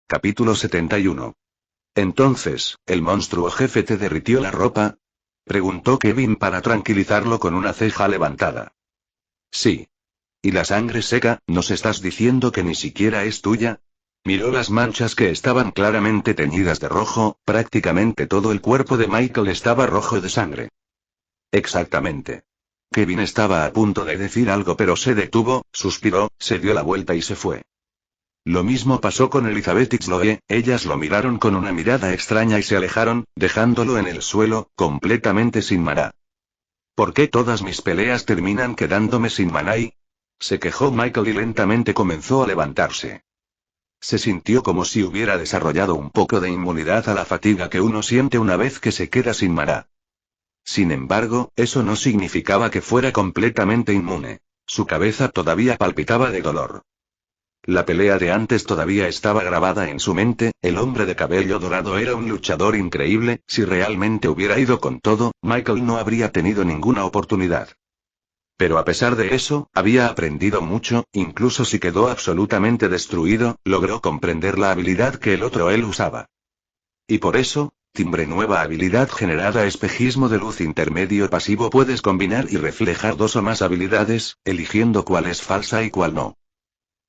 Capítulo 71. Entonces, ¿el monstruo jefe te derritió la ropa? Preguntó Kevin para tranquilizarlo con una ceja levantada. Sí. ¿Y la sangre seca, nos estás diciendo que ni siquiera es tuya? Miró las manchas que estaban claramente teñidas de rojo, prácticamente todo el cuerpo de Michael estaba rojo de sangre. Exactamente. Kevin estaba a punto de decir algo pero se detuvo, suspiró, se dio la vuelta y se fue. Lo mismo pasó con Elizabeth y Chloe, ellas lo miraron con una mirada extraña y se alejaron, dejándolo en el suelo, completamente sin maná. ¿Por qué todas mis peleas terminan quedándome sin maná? Se quejó Michael y lentamente comenzó a levantarse. Se sintió como si hubiera desarrollado un poco de inmunidad a la fatiga que uno siente una vez que se queda sin maná. Sin embargo, eso no significaba que fuera completamente inmune. Su cabeza todavía palpitaba de dolor. La pelea de antes todavía estaba grabada en su mente, el hombre de cabello dorado era un luchador increíble, si realmente hubiera ido con todo, Michael no habría tenido ninguna oportunidad. Pero a pesar de eso, había aprendido mucho, incluso si quedó absolutamente destruido, logró comprender la habilidad que el otro él usaba. Y por eso, timbre nueva habilidad generada espejismo de luz intermedio pasivo puedes combinar y reflejar dos o más habilidades, eligiendo cuál es falsa y cuál no.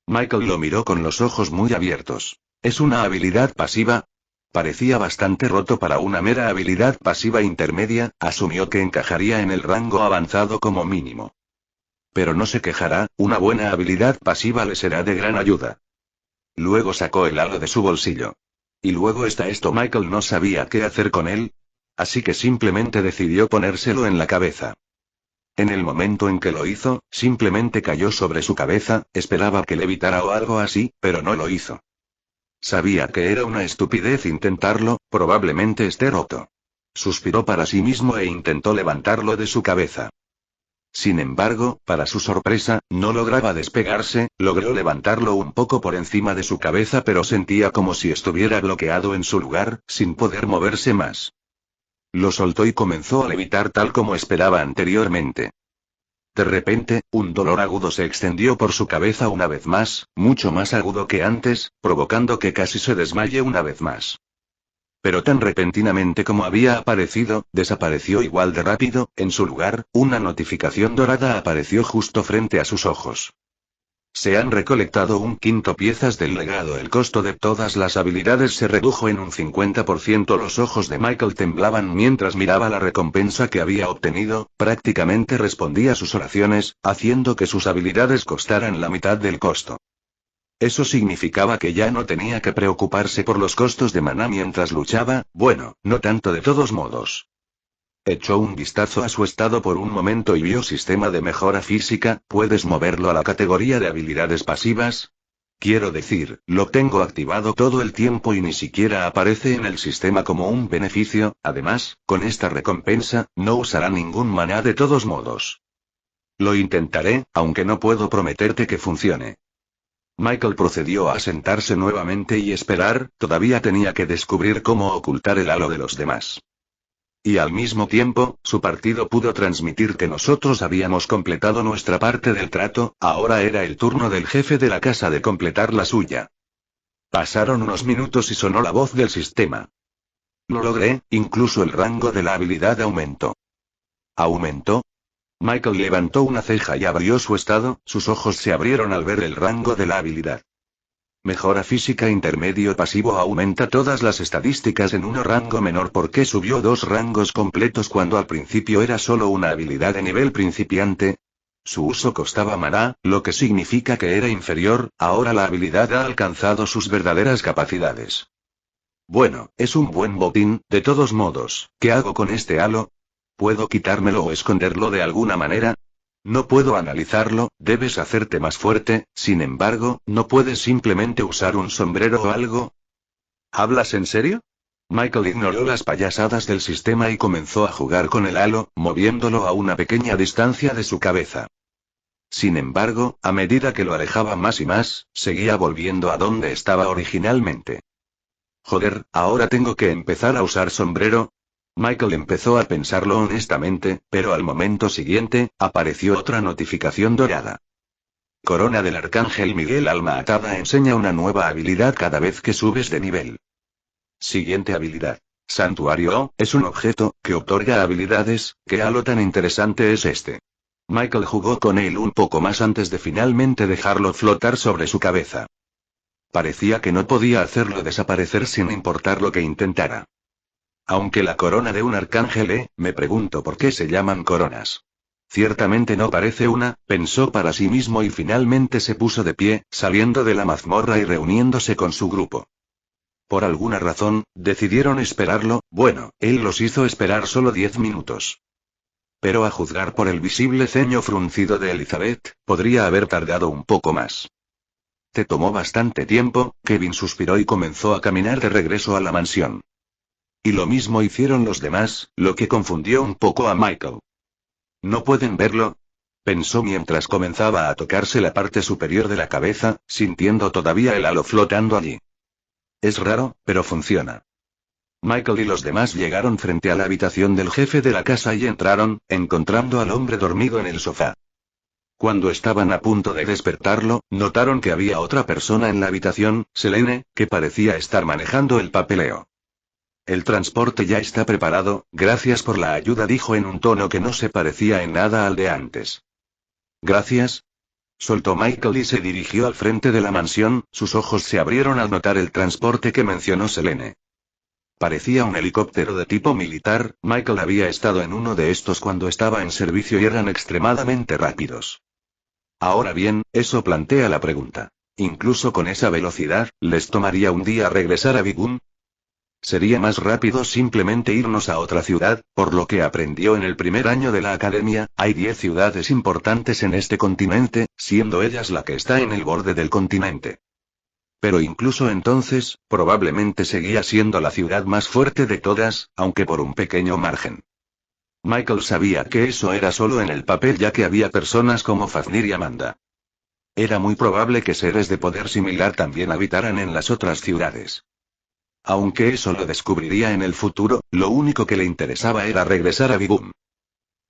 Michael lo miró con los ojos muy abiertos. ¿Es una habilidad pasiva? Parecía bastante roto para una mera habilidad pasiva intermedia, asumió que encajaría en el rango avanzado como mínimo. Pero no se quejará, una buena habilidad pasiva le será de gran ayuda. Luego sacó el halo de su bolsillo. Y luego está esto, Michael no sabía qué hacer con él, así que simplemente decidió ponérselo en la cabeza. En el momento en que lo hizo, simplemente cayó sobre su cabeza, esperaba que levitara o algo así, pero no lo hizo. Sabía que era una estupidez intentarlo, probablemente esté roto. Suspiró para sí mismo e intentó levantarlo de su cabeza. Sin embargo, para su sorpresa, no lograba despegarse, logró levantarlo un poco por encima de su cabeza pero sentía como si estuviera bloqueado en su lugar, sin poder moverse más. Lo soltó y comenzó a levitar tal como esperaba anteriormente. De repente, un dolor agudo se extendió por su cabeza una vez más, mucho más agudo que antes, provocando que casi se desmaye una vez más. Pero tan repentinamente como había aparecido, desapareció igual de rápido, en su lugar, una notificación dorada apareció justo frente a sus ojos. Se han recolectado un quinto piezas del legado. El costo de todas las habilidades se redujo en un 50%. Los ojos de Michael temblaban mientras miraba la recompensa que había obtenido, prácticamente respondía a sus oraciones, haciendo que sus habilidades costaran la mitad del costo. Eso significaba que ya no tenía que preocuparse por los costos de maná mientras luchaba, bueno, no tanto de todos modos. Echó un vistazo a su estado por un momento y vio sistema de mejora física, ¿puedes moverlo a la categoría de habilidades pasivas? Quiero decir, lo tengo activado todo el tiempo y ni siquiera aparece en el sistema como un beneficio, además, con esta recompensa, no usará ningún maná de todos modos. Lo intentaré, aunque no puedo prometerte que funcione. Michael procedió a sentarse nuevamente y esperar, todavía tenía que descubrir cómo ocultar el halo de los demás. Y al mismo tiempo, su partido pudo transmitir que nosotros habíamos completado nuestra parte del trato, ahora era el turno del jefe de la casa de completar la suya. Pasaron unos minutos y sonó la voz del sistema. Lo logré, incluso el rango de la habilidad aumentó. ¿Aumentó? Michael levantó una ceja y abrió su estado, sus ojos se abrieron al ver el rango de la habilidad. Mejora física intermedio pasivo aumenta todas las estadísticas en un rango menor porque subió 2 rangos completos cuando al principio era solo una habilidad de nivel principiante. Su uso costaba maná, lo que significa que era inferior, ahora la habilidad ha alcanzado sus verdaderas capacidades. Bueno, es un buen botín, de todos modos, ¿qué hago con este halo? ¿Puedo quitármelo o esconderlo de alguna manera? No puedo analizarlo, debes hacerte más fuerte, sin embargo, ¿no puedes simplemente usar un sombrero o algo? ¿Hablas en serio? Michael ignoró las payasadas del sistema y comenzó a jugar con el halo, moviéndolo a una pequeña distancia de su cabeza. Sin embargo, a medida que lo alejaba más y más, seguía volviendo a donde estaba originalmente. Joder, ahora tengo que empezar a usar sombrero. Michael empezó a pensarlo honestamente, pero al momento siguiente, apareció otra notificación dorada. Corona del Arcángel Miguel Alma Atada enseña una nueva habilidad cada vez que subes de nivel. Siguiente habilidad. Santuario O, es un objeto que otorga habilidades. ¿Qué halo tan interesante es este? Michael jugó con él un poco más antes de finalmente dejarlo flotar sobre su cabeza. Parecía que no podía hacerlo desaparecer sin importar lo que intentara. Aunque la corona de un arcángel, me pregunto por qué se llaman coronas. Ciertamente no parece una, pensó para sí mismo y finalmente se puso de pie, saliendo de la mazmorra y reuniéndose con su grupo. Por alguna razón, decidieron esperarlo. Bueno, él los hizo esperar solo 10 minutos. Pero a juzgar por el visible ceño fruncido de Elizabeth, podría haber tardado un poco más. Te tomó bastante tiempo, Kevin suspiró y comenzó a caminar de regreso a la mansión. Y lo mismo hicieron los demás, lo que confundió un poco a Michael. ¿No pueden verlo? Pensó mientras comenzaba a tocarse la parte superior de la cabeza, sintiendo todavía el halo flotando allí. Es raro, pero funciona. Michael y los demás llegaron frente a la habitación del jefe de la casa y entraron, encontrando al hombre dormido en el sofá. Cuando estaban a punto de despertarlo, notaron que había otra persona en la habitación, Selene, que parecía estar manejando el papeleo. El transporte ya está preparado, gracias por la ayuda, dijo en un tono que no se parecía en nada al de antes. Gracias. Soltó Michael y se dirigió al frente de la mansión, sus ojos se abrieron al notar el transporte que mencionó Selene. Parecía un helicóptero de tipo militar. Michael había estado en uno de estos cuando estaba en servicio y eran extremadamente rápidos. Ahora bien, eso plantea la pregunta. Incluso con esa velocidad, ¿les tomaría un día regresar a Bigún? Sería más rápido simplemente irnos a otra ciudad, por lo que aprendió en el primer año de la academia. Hay 10 ciudades importantes en este continente, siendo ellas la que está en el borde del continente. Pero incluso entonces, probablemente seguía siendo la ciudad más fuerte de todas, aunque por un pequeño margen. Michael sabía que eso era solo en el papel, ya que había personas como Fafnir y Amanda. Era muy probable que seres de poder similar también habitaran en las otras ciudades. Aunque eso lo descubriría en el futuro, lo único que le interesaba era regresar a Bigún.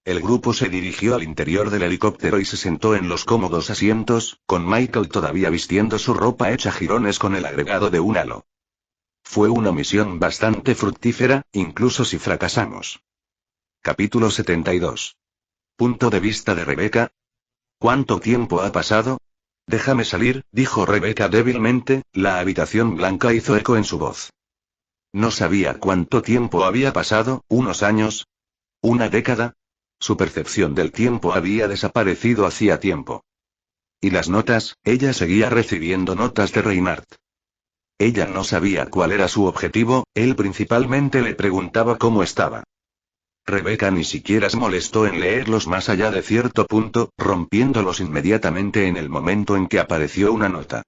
El grupo se dirigió al interior del helicóptero y se sentó en los cómodos asientos, con Michael todavía vistiendo su ropa hecha jirones con el agregado de un halo. Fue una misión bastante fructífera, incluso si fracasamos. Capítulo 72. Punto de vista de Rebecca. ¿Cuánto tiempo ha pasado? Déjame salir, dijo Rebecca débilmente. La habitación blanca hizo eco en su voz. No sabía cuánto tiempo había pasado. ¿Unos años? ¿Una década? Su percepción del tiempo había desaparecido hacía tiempo. ¿Y las notas? Ella seguía recibiendo notas de Reinhardt. Ella no sabía cuál era su objetivo, él principalmente le preguntaba cómo estaba. Rebecca ni siquiera se molestó en leerlos más allá de cierto punto, rompiéndolos inmediatamente en el momento en que apareció una nota.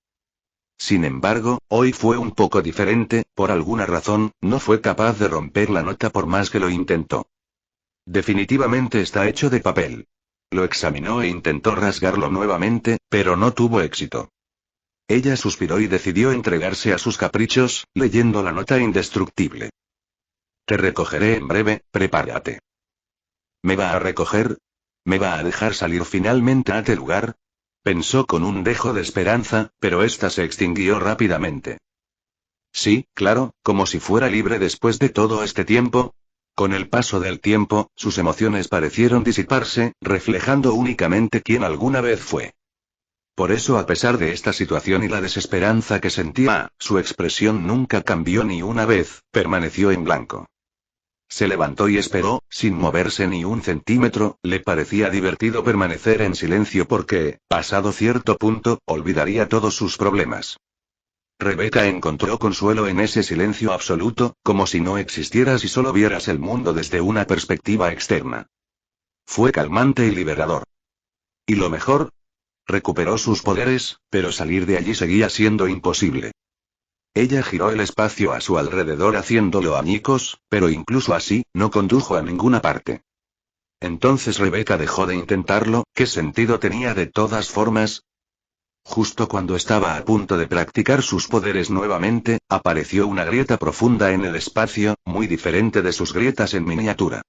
Sin embargo, hoy fue un poco diferente. Por alguna razón, no fue capaz de romper la nota por más que lo intentó. Definitivamente está hecho de papel. Lo examinó e intentó rasgarlo nuevamente, pero no tuvo éxito. Ella suspiró y decidió entregarse a sus caprichos, leyendo la nota indestructible. Te recogeré en breve, prepárate. ¿Me va a recoger? ¿Me va a dejar salir finalmente a este lugar? Pensó con un dejo de esperanza, pero esta se extinguió rápidamente. Sí, claro, como si fuera libre después de todo este tiempo. Con el paso del tiempo, sus emociones parecieron disiparse, reflejando únicamente quién alguna vez fue. Por eso, a pesar de esta situación y la desesperanza que sentía, su expresión nunca cambió ni una vez, permaneció en blanco. Se levantó y esperó, sin moverse ni un centímetro. Le parecía divertido permanecer en silencio porque, pasado cierto punto, olvidaría todos sus problemas. Rebecca encontró consuelo en ese silencio absoluto, como si no existieras y solo vieras el mundo desde una perspectiva externa. Fue calmante y liberador. ¿Y lo mejor? Recuperó sus poderes, pero salir de allí seguía siendo imposible. Ella giró el espacio a su alrededor haciéndolo añicos, pero incluso así, no condujo a ninguna parte. Entonces Rebecca dejó de intentarlo. ¿Qué sentido tenía de todas formas? Justo cuando estaba a punto de practicar sus poderes nuevamente, apareció una grieta profunda en el espacio, muy diferente de sus grietas en miniatura.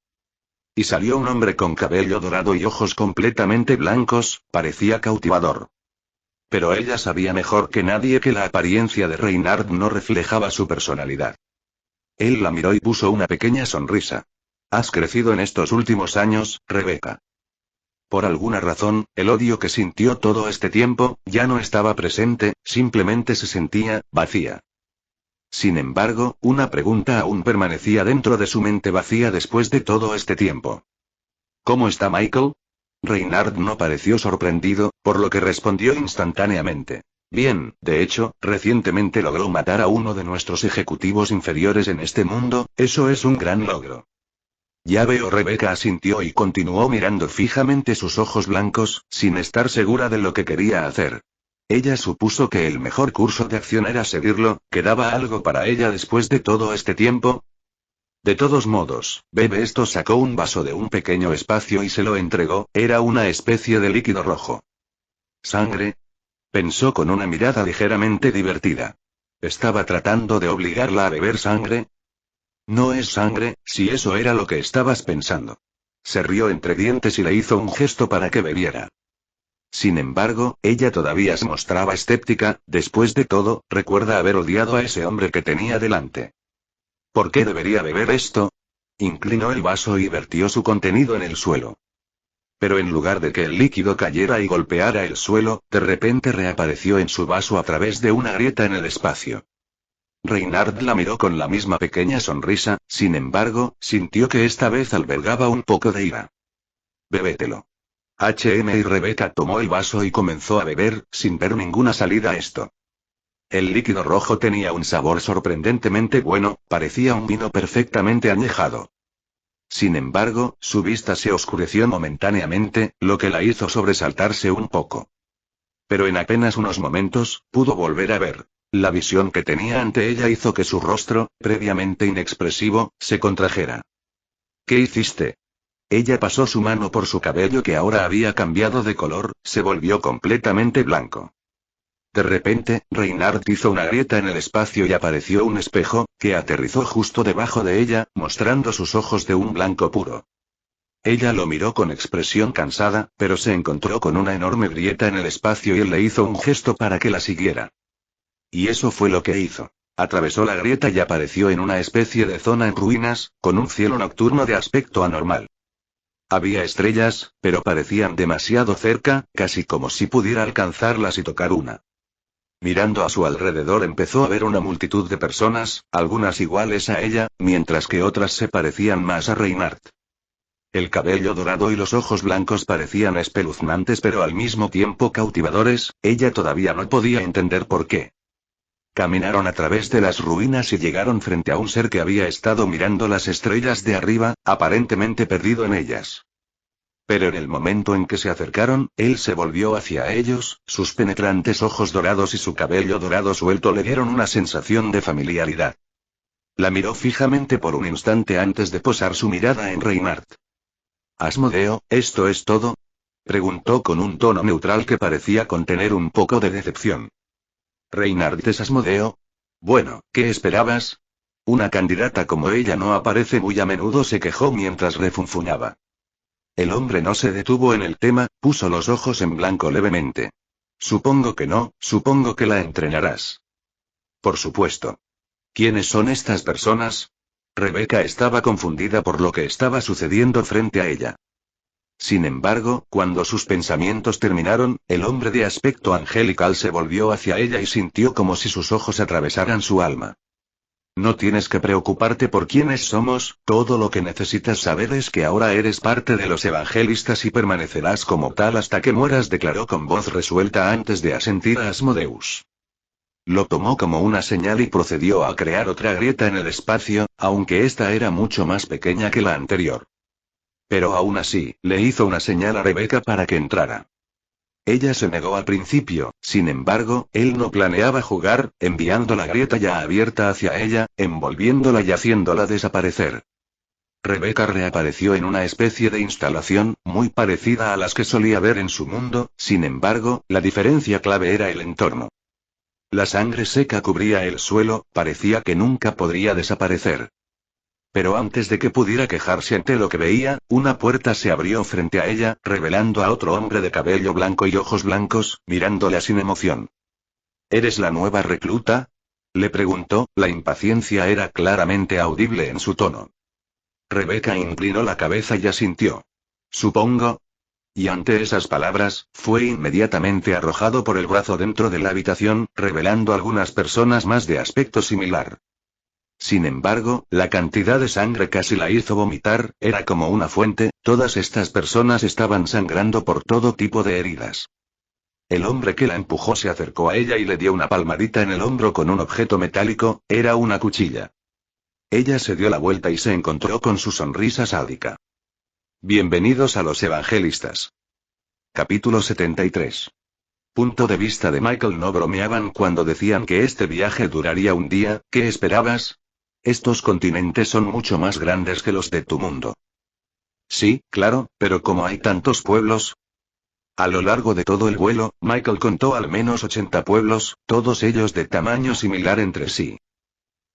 Y salió un hombre con cabello dorado y ojos completamente blancos, parecía cautivador. Pero ella sabía mejor que nadie que la apariencia de Reynard no reflejaba su personalidad. Él la miró y puso una pequeña sonrisa. Has crecido en estos últimos años, Rebecca. Por alguna razón, el odio que sintió todo este tiempo, ya no estaba presente, simplemente se sentía vacía. Sin embargo, una pregunta aún permanecía dentro de su mente vacía después de todo este tiempo. ¿Cómo está Michael? Reynard no pareció sorprendido, por lo que respondió instantáneamente. Bien, de hecho, recientemente logró matar a uno de nuestros ejecutivos inferiores en este mundo, eso es un gran logro. Ya veo. Rebecca asintió y continuó mirando fijamente sus ojos blancos, sin estar segura de lo que quería hacer. Ella supuso que el mejor curso de acción era seguirlo, ¿quedaba algo para ella después de todo este tiempo? De todos modos, bebe esto. Sacó un vaso de un pequeño espacio y se lo entregó, era una especie de líquido rojo. ¿Sangre? Pensó con una mirada ligeramente divertida. ¿Estaba tratando de obligarla a beber sangre? No es sangre, si eso era lo que estabas pensando. Se rió entre dientes y le hizo un gesto para que bebiera. Sin embargo, ella todavía se mostraba escéptica, después de todo, recuerda haber odiado a ese hombre que tenía delante. ¿Por qué debería beber esto? Inclinó el vaso y vertió su contenido en el suelo. Pero en lugar de que el líquido cayera y golpeara el suelo, de repente reapareció en su vaso a través de una grieta en el espacio. Reynard la miró con la misma pequeña sonrisa, sin embargo, sintió que esta vez albergaba un poco de ira. Bébetelo. Y Rebecca tomó el vaso y comenzó a beber, sin ver ninguna salida a esto. El líquido rojo tenía un sabor sorprendentemente bueno, parecía un vino perfectamente añejado. Sin embargo, su vista se oscureció momentáneamente, lo que la hizo sobresaltarse un poco. Pero en apenas unos momentos, pudo volver a ver. La visión que tenía ante ella hizo que su rostro, previamente inexpresivo, se contrajera. ¿Qué hiciste? Ella pasó su mano por su cabello que ahora había cambiado de color, se volvió completamente blanco. De repente, Reynard hizo una grieta en el espacio y apareció un espejo, que aterrizó justo debajo de ella, mostrando sus ojos de un blanco puro. Ella lo miró con expresión cansada, pero se encontró con una enorme grieta en el espacio y él le hizo un gesto para que la siguiera. Y eso fue lo que hizo. Atravesó la grieta y apareció en una especie de zona en ruinas, con un cielo nocturno de aspecto anormal. Había estrellas, pero parecían demasiado cerca, casi como si pudiera alcanzarlas y tocar una. Mirando a su alrededor empezó a ver una multitud de personas, algunas iguales a ella, mientras que otras se parecían más a Reynard. El cabello dorado y los ojos blancos parecían espeluznantes pero al mismo tiempo cautivadores, ella todavía no podía entender por qué. Caminaron a través de las ruinas y llegaron frente a un ser que había estado mirando las estrellas de arriba, aparentemente perdido en ellas. Pero en el momento en que se acercaron, él se volvió hacia ellos, sus penetrantes ojos dorados y su cabello dorado suelto le dieron una sensación de familiaridad. La miró fijamente por un instante antes de posar su mirada en Reynard. «Asmodeo, ¿esto es todo?», preguntó con un tono neutral que parecía contener un poco de decepción. «¿Reynard es Asmodeo? Bueno, ¿qué esperabas? Una candidata como ella no aparece muy a menudo», se quejó mientras refunfuñaba. El hombre no se detuvo en el tema, puso los ojos en blanco levemente. «Supongo que no, supongo que la entrenarás». «Por supuesto». «¿Quiénes son estas personas?». Rebecca estaba confundida por lo que estaba sucediendo frente a ella. Sin embargo, cuando sus pensamientos terminaron, el hombre de aspecto angelical se volvió hacia ella y sintió como si sus ojos atravesaran su alma. «No tienes que preocuparte por quiénes somos, todo lo que necesitas saber es que ahora eres parte de los evangelistas y permanecerás como tal hasta que mueras», declaró con voz resuelta antes de asentir a Asmodeus. Lo tomó como una señal y procedió a crear otra grieta en el espacio, aunque esta era mucho más pequeña que la anterior. Pero aún así, le hizo una señal a Rebecca para que entrara. Ella se negó al principio, sin embargo, él no planeaba jugar, enviando la grieta ya abierta hacia ella, envolviéndola y haciéndola desaparecer. Rebecca reapareció en una especie de instalación, muy parecida a las que solía ver en su mundo, sin embargo, la diferencia clave era el entorno. La sangre seca cubría el suelo, parecía que nunca podría desaparecer. Pero antes de que pudiera quejarse ante lo que veía, una puerta se abrió frente a ella, revelando a otro hombre de cabello blanco y ojos blancos, mirándola sin emoción. ¿Eres la nueva recluta? Le preguntó, la impaciencia era claramente audible en su tono. Rebecca inclinó la cabeza y asintió. Supongo. Y ante esas palabras, fue inmediatamente arrojado por el brazo dentro de la habitación, revelando algunas personas más de aspecto similar. Sin embargo, la cantidad de sangre casi la hizo vomitar, era como una fuente, todas estas personas estaban sangrando por todo tipo de heridas. El hombre que la empujó se acercó a ella y le dio una palmadita en el hombro con un objeto metálico, era una cuchilla. Ella se dio la vuelta y se encontró con su sonrisa sádica. Bienvenidos a los evangelistas. Capítulo 73. Punto de vista de Michael. No bromeaban cuando decían que este viaje duraría un día. ¿Qué esperabas? Estos continentes son mucho más grandes que los de tu mundo. Sí, claro, pero como hay tantos pueblos. A lo largo de todo el vuelo, Michael contó al menos 80 pueblos, todos ellos de tamaño similar entre sí.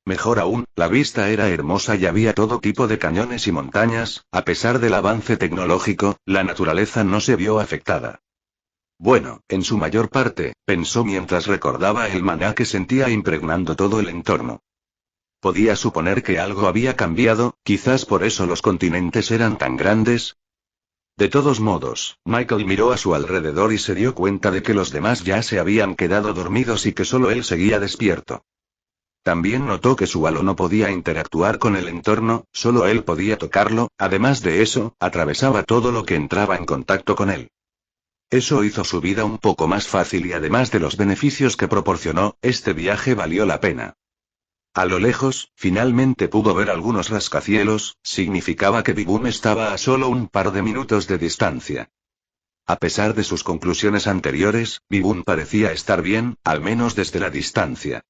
Mejor aún, la vista era hermosa y había todo tipo de cañones y montañas, a pesar del avance tecnológico, la naturaleza no se vio afectada. Bueno, en su mayor parte, pensó mientras recordaba el maná que sentía impregnando todo el entorno. Podía suponer que algo había cambiado, quizás por eso los continentes eran tan grandes. De todos modos, Michael miró a su alrededor y se dio cuenta de que los demás ya se habían quedado dormidos y que solo él seguía despierto. También notó que su halo no podía interactuar con el entorno, solo él podía tocarlo, además de eso, atravesaba todo lo que entraba en contacto con él. Eso hizo su vida un poco más fácil y además de los beneficios que proporcionó, este viaje valió la pena. A lo lejos, finalmente pudo ver algunos rascacielos, significaba que Bibum estaba a solo un par de minutos de distancia. A pesar de sus conclusiones anteriores, Bibum parecía estar bien, al menos desde la distancia.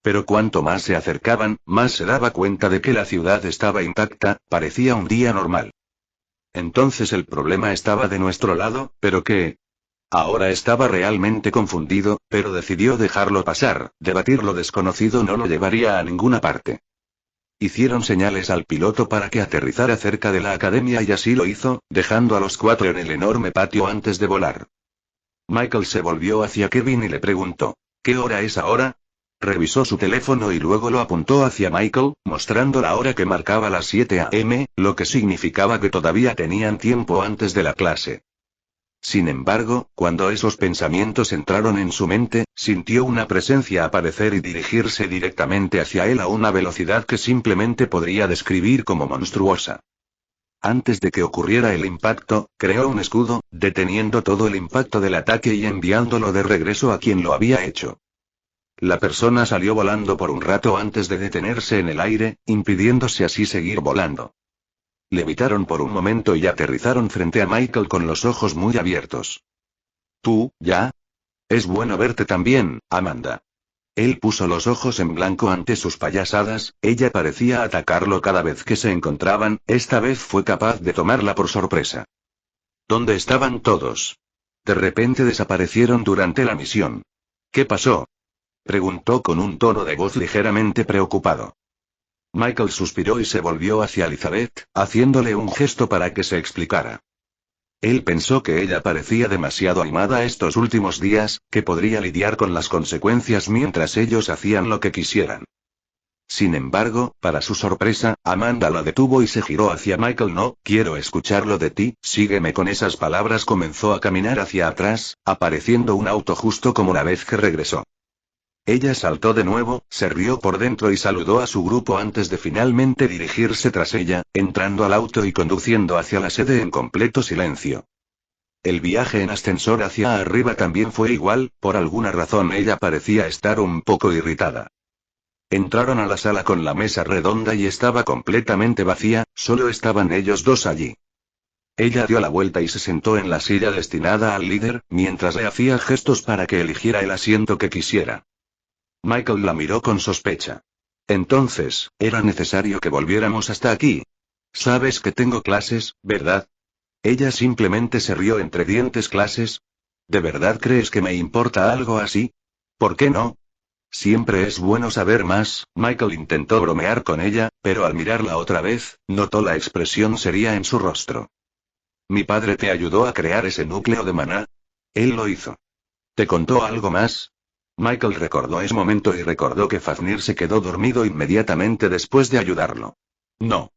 Pero cuanto más se acercaban, más se daba cuenta de que la ciudad estaba intacta, parecía un día normal. Entonces el problema estaba de nuestro lado, ¿pero qué? Ahora estaba realmente confundido, pero decidió dejarlo pasar, debatir lo desconocido no lo llevaría a ninguna parte. Hicieron señales al piloto para que aterrizara cerca de la academia y así lo hizo, dejando a los cuatro en el enorme patio antes de volar. Michael se volvió hacia Kevin y le preguntó, ¿qué hora es ahora? Revisó su teléfono y luego lo apuntó hacia Michael, mostrando la hora que marcaba las 7 a.m., lo que significaba que todavía tenían tiempo antes de la clase. Sin embargo, cuando esos pensamientos entraron en su mente, sintió una presencia aparecer y dirigirse directamente hacia él a una velocidad que simplemente podría describir como monstruosa. Antes de que ocurriera el impacto, creó un escudo, deteniendo todo el impacto del ataque y enviándolo de regreso a quien lo había hecho. La persona salió volando por un rato antes de detenerse en el aire, impidiéndose así seguir volando. Levitaron por un momento y aterrizaron frente a Michael con los ojos muy abiertos. ¿Tú, ya? Es bueno verte también, Amanda. Él puso los ojos en blanco ante sus payasadas, ella parecía atacarlo cada vez que se encontraban, esta vez fue capaz de tomarla por sorpresa. ¿Dónde estaban todos? De repente desaparecieron durante la misión. ¿Qué pasó? Preguntó con un tono de voz ligeramente preocupado. Michael suspiró y se volvió hacia Elizabeth, haciéndole un gesto para que se explicara. Él pensó que ella parecía demasiado animada estos últimos días, que podría lidiar con las consecuencias mientras ellos hacían lo que quisieran. Sin embargo, para su sorpresa, Amanda la detuvo y se giró hacia Michael. No, quiero escucharlo de ti, sígueme. Con esas palabras comenzó a caminar hacia atrás, apareciendo un auto justo como la vez que regresó. Ella saltó de nuevo, se rió por dentro y saludó a su grupo antes de finalmente dirigirse tras ella, entrando al auto y conduciendo hacia la sede en completo silencio. El viaje en ascensor hacia arriba también fue igual, por alguna razón ella parecía estar un poco irritada. Entraron a la sala con la mesa redonda y estaba completamente vacía, solo estaban ellos dos allí. Ella dio la vuelta y se sentó en la silla destinada al líder, mientras le hacía gestos para que eligiera el asiento que quisiera. Michael la miró con sospecha. Entonces, ¿era necesario que volviéramos hasta aquí? Sabes que tengo clases, ¿verdad? Ella simplemente se rió entre dientes. ¿Clases? ¿De verdad crees que me importa algo así? ¿Por qué no? Siempre es bueno saber más. Michael intentó bromear con ella, pero al mirarla otra vez, notó la expresión seria en su rostro. ¿Mi padre te ayudó a crear ese núcleo de maná? Él lo hizo. ¿Te contó algo más? Michael recordó ese momento y recordó que Fafnir se quedó dormido inmediatamente después de ayudarlo. No.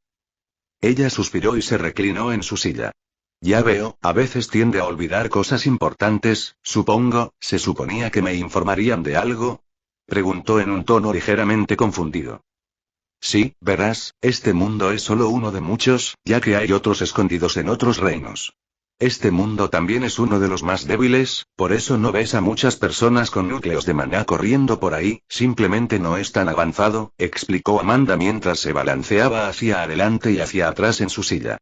Ella suspiró y se reclinó en su silla. Ya veo, a veces tiende a olvidar cosas importantes, supongo. ¿Se suponía que me informarían de algo? Preguntó en un tono ligeramente confundido. Sí, verás, este mundo es solo uno de muchos, ya que hay otros escondidos en otros reinos. Este mundo también es uno de los más débiles, por eso no ves a muchas personas con núcleos de maná corriendo por ahí, simplemente no es tan avanzado, explicó Amanda mientras se balanceaba hacia adelante y hacia atrás en su silla.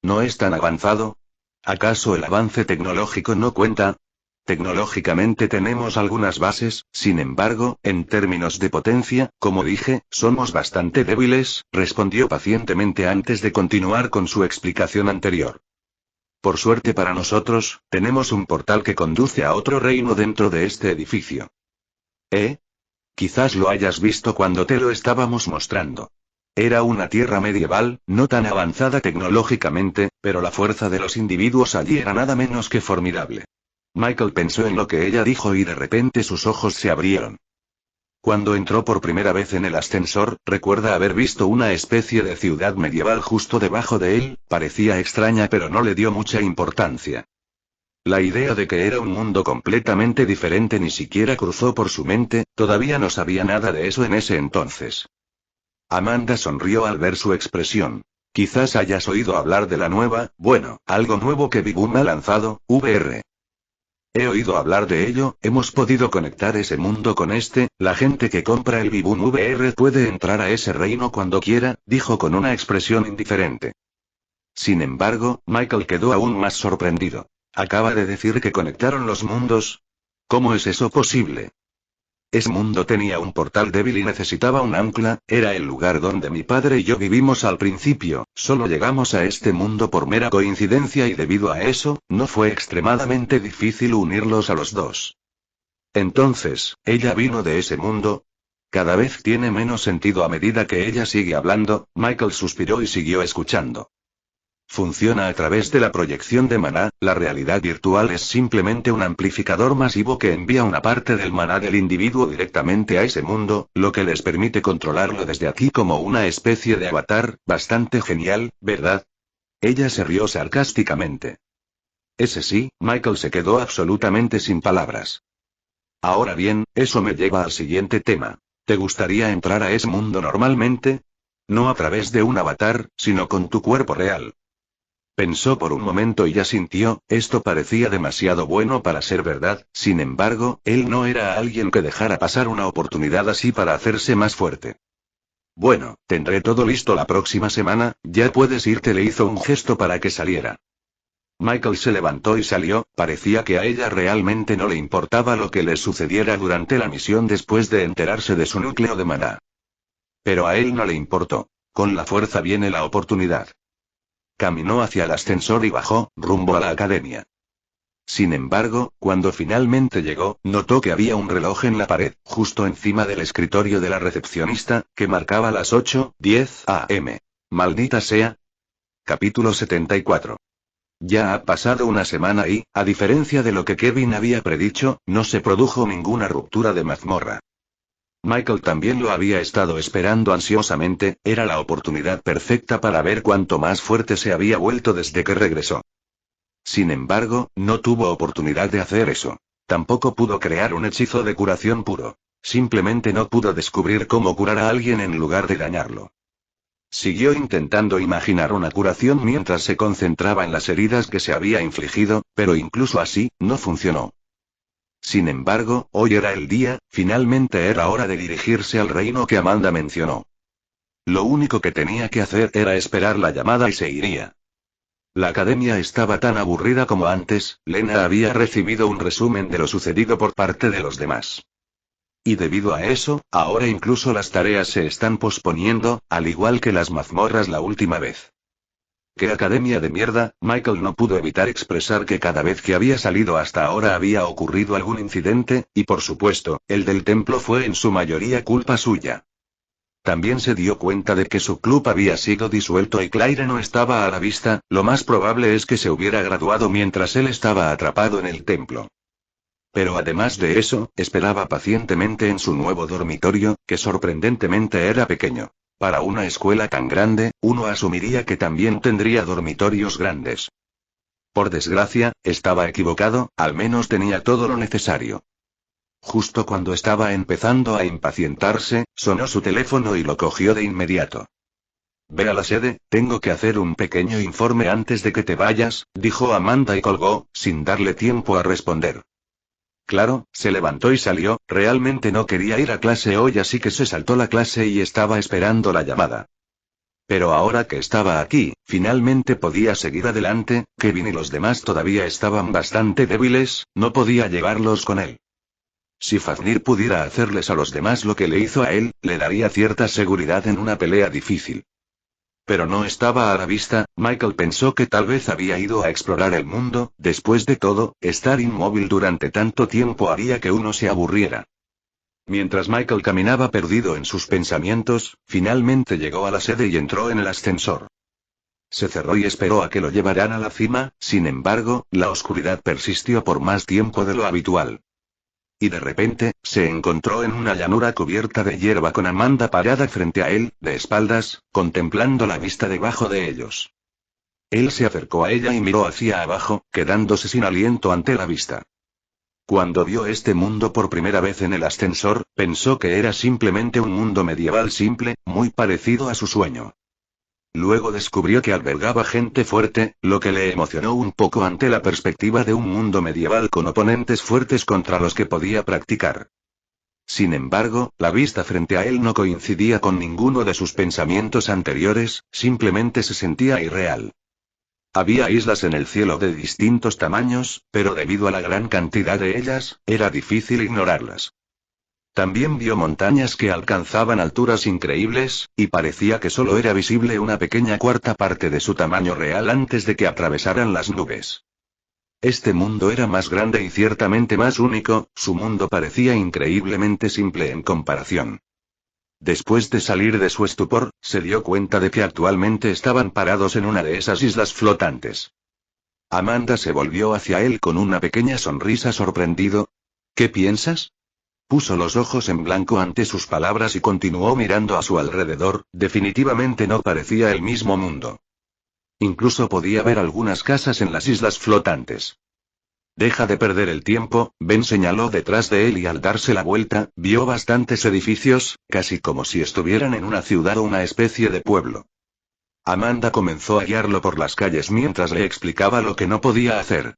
¿No es tan avanzado? ¿Acaso el avance tecnológico no cuenta? Tecnológicamente tenemos algunas bases, sin embargo, en términos de potencia, como dije, somos bastante débiles, respondió pacientemente antes de continuar con su explicación anterior. Por suerte para nosotros, tenemos un portal que conduce a otro reino dentro de este edificio. ¿Eh? Quizás lo hayas visto cuando te lo estábamos mostrando. Era una tierra medieval, no tan avanzada tecnológicamente, pero la fuerza de los individuos allí era nada menos que formidable. Michael pensó en lo que ella dijo y de repente sus ojos se abrieron. Cuando entró por primera vez en el ascensor, recuerda haber visto una especie de ciudad medieval justo debajo de él. Parecía extraña pero no le dio mucha importancia. La idea de que era un mundo completamente diferente ni siquiera cruzó por su mente, todavía no sabía nada de eso en ese entonces. Amanda sonrió al ver su expresión. Quizás hayas oído hablar de la nueva, algo nuevo que Bigum ha lanzado, VR. He oído hablar de ello, hemos podido conectar ese mundo con este, la gente que compra el Bigum VR puede entrar a ese reino cuando quiera, dijo con una expresión indiferente. Sin embargo, Michael quedó aún más sorprendido. ¿Acaba de decir que conectaron los mundos? ¿Cómo es eso posible? Ese mundo tenía un portal débil y necesitaba un ancla, era el lugar donde mi padre y yo vivimos al principio, solo llegamos a este mundo por mera coincidencia y debido a eso, no fue extremadamente difícil unirlos a los dos. Entonces, ¿ella vino de ese mundo? Cada vez tiene menos sentido a medida que ella sigue hablando. Michael suspiró y siguió escuchando. Funciona a través de la proyección de maná, la realidad virtual es simplemente un amplificador masivo que envía una parte del maná del individuo directamente a ese mundo, lo que les permite controlarlo desde aquí como una especie de avatar. Bastante genial, ¿verdad? Ella se rió sarcásticamente. Ese sí, Michael se quedó absolutamente sin palabras. Ahora bien, eso me lleva al siguiente tema. ¿Te gustaría entrar a ese mundo normalmente? No a través de un avatar, sino con tu cuerpo real. Pensó por un momento y ya sintió, esto parecía demasiado bueno para ser verdad. Sin embargo, él no era alguien que dejara pasar una oportunidad así para hacerse más fuerte. Bueno, tendré todo listo la próxima semana, ya puedes irte, le hizo un gesto para que saliera. Michael se levantó y salió, parecía que a ella realmente no le importaba lo que le sucediera durante la misión después de enterarse de su núcleo de maná. Pero a él no le importó. Con la fuerza viene la oportunidad. Caminó hacia el ascensor y bajó, rumbo a la academia. Sin embargo, cuando finalmente llegó, notó que había un reloj en la pared, justo encima del escritorio de la recepcionista, que marcaba las 8:10 am. Maldita sea. Capítulo 74. Ya ha pasado una semana y, a diferencia de lo que Kevin había predicho, no se produjo ninguna ruptura de mazmorra. Michael también lo había estado esperando ansiosamente, era la oportunidad perfecta para ver cuánto más fuerte se había vuelto desde que regresó. Sin embargo, no tuvo oportunidad de hacer eso. Tampoco pudo crear un hechizo de curación puro. Simplemente no pudo descubrir cómo curar a alguien en lugar de dañarlo. Siguió intentando imaginar una curación mientras se concentraba en las heridas que se había infligido, pero incluso así, no funcionó. Sin embargo, hoy era el día, finalmente era hora de dirigirse al reino que Amanda mencionó. Lo único que tenía que hacer era esperar la llamada y se iría. La academia estaba tan aburrida como antes. Lena había recibido un resumen de lo sucedido por parte de los demás. Y debido a eso, ahora incluso las tareas se están posponiendo, al igual que las mazmorras la última vez. ¿Qué academia de mierda? Michael no pudo evitar expresar que cada vez que había salido hasta ahora había ocurrido algún incidente, y por supuesto, el del templo fue en su mayoría culpa suya. También se dio cuenta de que su club había sido disuelto y Claire no estaba a la vista, lo más probable es que se hubiera graduado mientras él estaba atrapado en el templo. Pero además de eso, esperaba pacientemente en su nuevo dormitorio, que sorprendentemente era pequeño. Para una escuela tan grande, uno asumiría que también tendría dormitorios grandes. Por desgracia, estaba equivocado, al menos tenía todo lo necesario. Justo cuando estaba empezando a impacientarse, sonó su teléfono y lo cogió de inmediato. Ve a la sede, tengo que hacer un pequeño informe antes de que te vayas, dijo Amanda y colgó, sin darle tiempo a responder. Claro, se levantó y salió, realmente no quería ir a clase hoy así que se saltó la clase y estaba esperando la llamada. Pero ahora que estaba aquí, finalmente podía seguir adelante, Kevin y los demás todavía estaban bastante débiles, no podía llevarlos con él. Si Fafnir pudiera hacerles a los demás lo que le hizo a él, le daría cierta seguridad en una pelea difícil. Pero no estaba a la vista, Michael pensó que tal vez había ido a explorar el mundo, después de todo, estar inmóvil durante tanto tiempo haría que uno se aburriera. Mientras Michael caminaba perdido en sus pensamientos, finalmente llegó a la sede y entró en el ascensor. Se cerró y esperó a que lo llevaran a la cima, sin embargo, la oscuridad persistió por más tiempo de lo habitual. Y de repente, se encontró en una llanura cubierta de hierba con Amanda parada frente a él, de espaldas, contemplando la vista debajo de ellos. Él se acercó a ella y miró hacia abajo, quedándose sin aliento ante la vista. Cuando vio este mundo por primera vez en el ascensor, pensó que era simplemente un mundo medieval simple, muy parecido a su sueño. Luego descubrió que albergaba gente fuerte, lo que le emocionó un poco ante la perspectiva de un mundo medieval con oponentes fuertes contra los que podía practicar. Sin embargo, la vista frente a él no coincidía con ninguno de sus pensamientos anteriores, simplemente se sentía irreal. Había islas en el cielo de distintos tamaños, pero debido a la gran cantidad de ellas, era difícil ignorarlas. También vio montañas que alcanzaban alturas increíbles, y parecía que solo era visible una pequeña cuarta parte de su tamaño real antes de que atravesaran las nubes. Este mundo era más grande y ciertamente más único, su mundo parecía increíblemente simple en comparación. Después de salir de su estupor, se dio cuenta de que actualmente estaban parados en una de esas islas flotantes. Amanda se volvió hacia él con una pequeña sonrisa sorprendido. ¿Qué piensas? Puso los ojos en blanco ante sus palabras y continuó mirando a su alrededor, definitivamente no parecía el mismo mundo. Incluso podía ver algunas casas en las islas flotantes. Deja de perder el tiempo, Ben señaló detrás de él y al darse la vuelta, vio bastantes edificios, casi como si estuvieran en una ciudad o una especie de pueblo. Amanda comenzó a guiarlo por las calles mientras le explicaba lo que no podía hacer.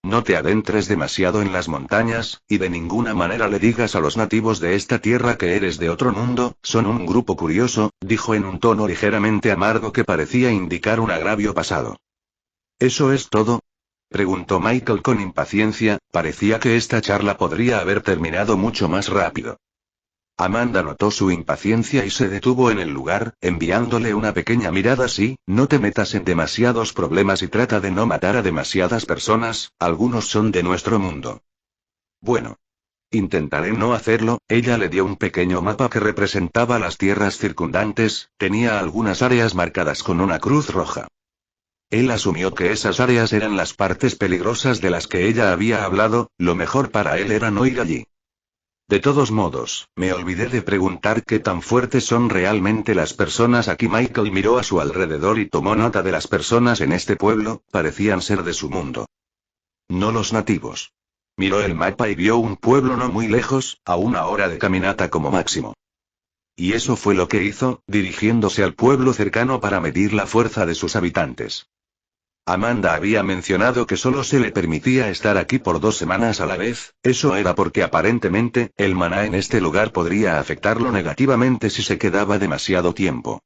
No te adentres demasiado en las montañas, y de ninguna manera le digas a los nativos de esta tierra que eres de otro mundo, son un grupo curioso, dijo en un tono ligeramente amargo que parecía indicar un agravio pasado. ¿Eso es todo? Preguntó Michael con impaciencia, parecía que esta charla podría haber terminado mucho más rápido. Amanda notó su impaciencia y se detuvo en el lugar, enviándole una pequeña mirada así, no te metas en demasiados problemas y trata de no matar a demasiadas personas, algunos son de nuestro mundo. Bueno. Intentaré no hacerlo, ella le dio un pequeño mapa que representaba las tierras circundantes, tenía algunas áreas marcadas con una cruz roja. Él asumió que esas áreas eran las partes peligrosas de las que ella había hablado, lo mejor para él era no ir allí. De todos modos, me olvidé de preguntar qué tan fuertes son realmente las personas aquí. Michael miró a su alrededor y tomó nota de las personas en este pueblo, parecían ser de su mundo. No los nativos. Miró el mapa y vio un pueblo no muy lejos, a una hora de caminata como máximo. Y eso fue lo que hizo, dirigiéndose al pueblo cercano para medir la fuerza de sus habitantes. Amanda había mencionado que solo se le permitía estar aquí por 2 semanas a la vez, eso era porque aparentemente, el maná en este lugar podría afectarlo negativamente si se quedaba demasiado tiempo.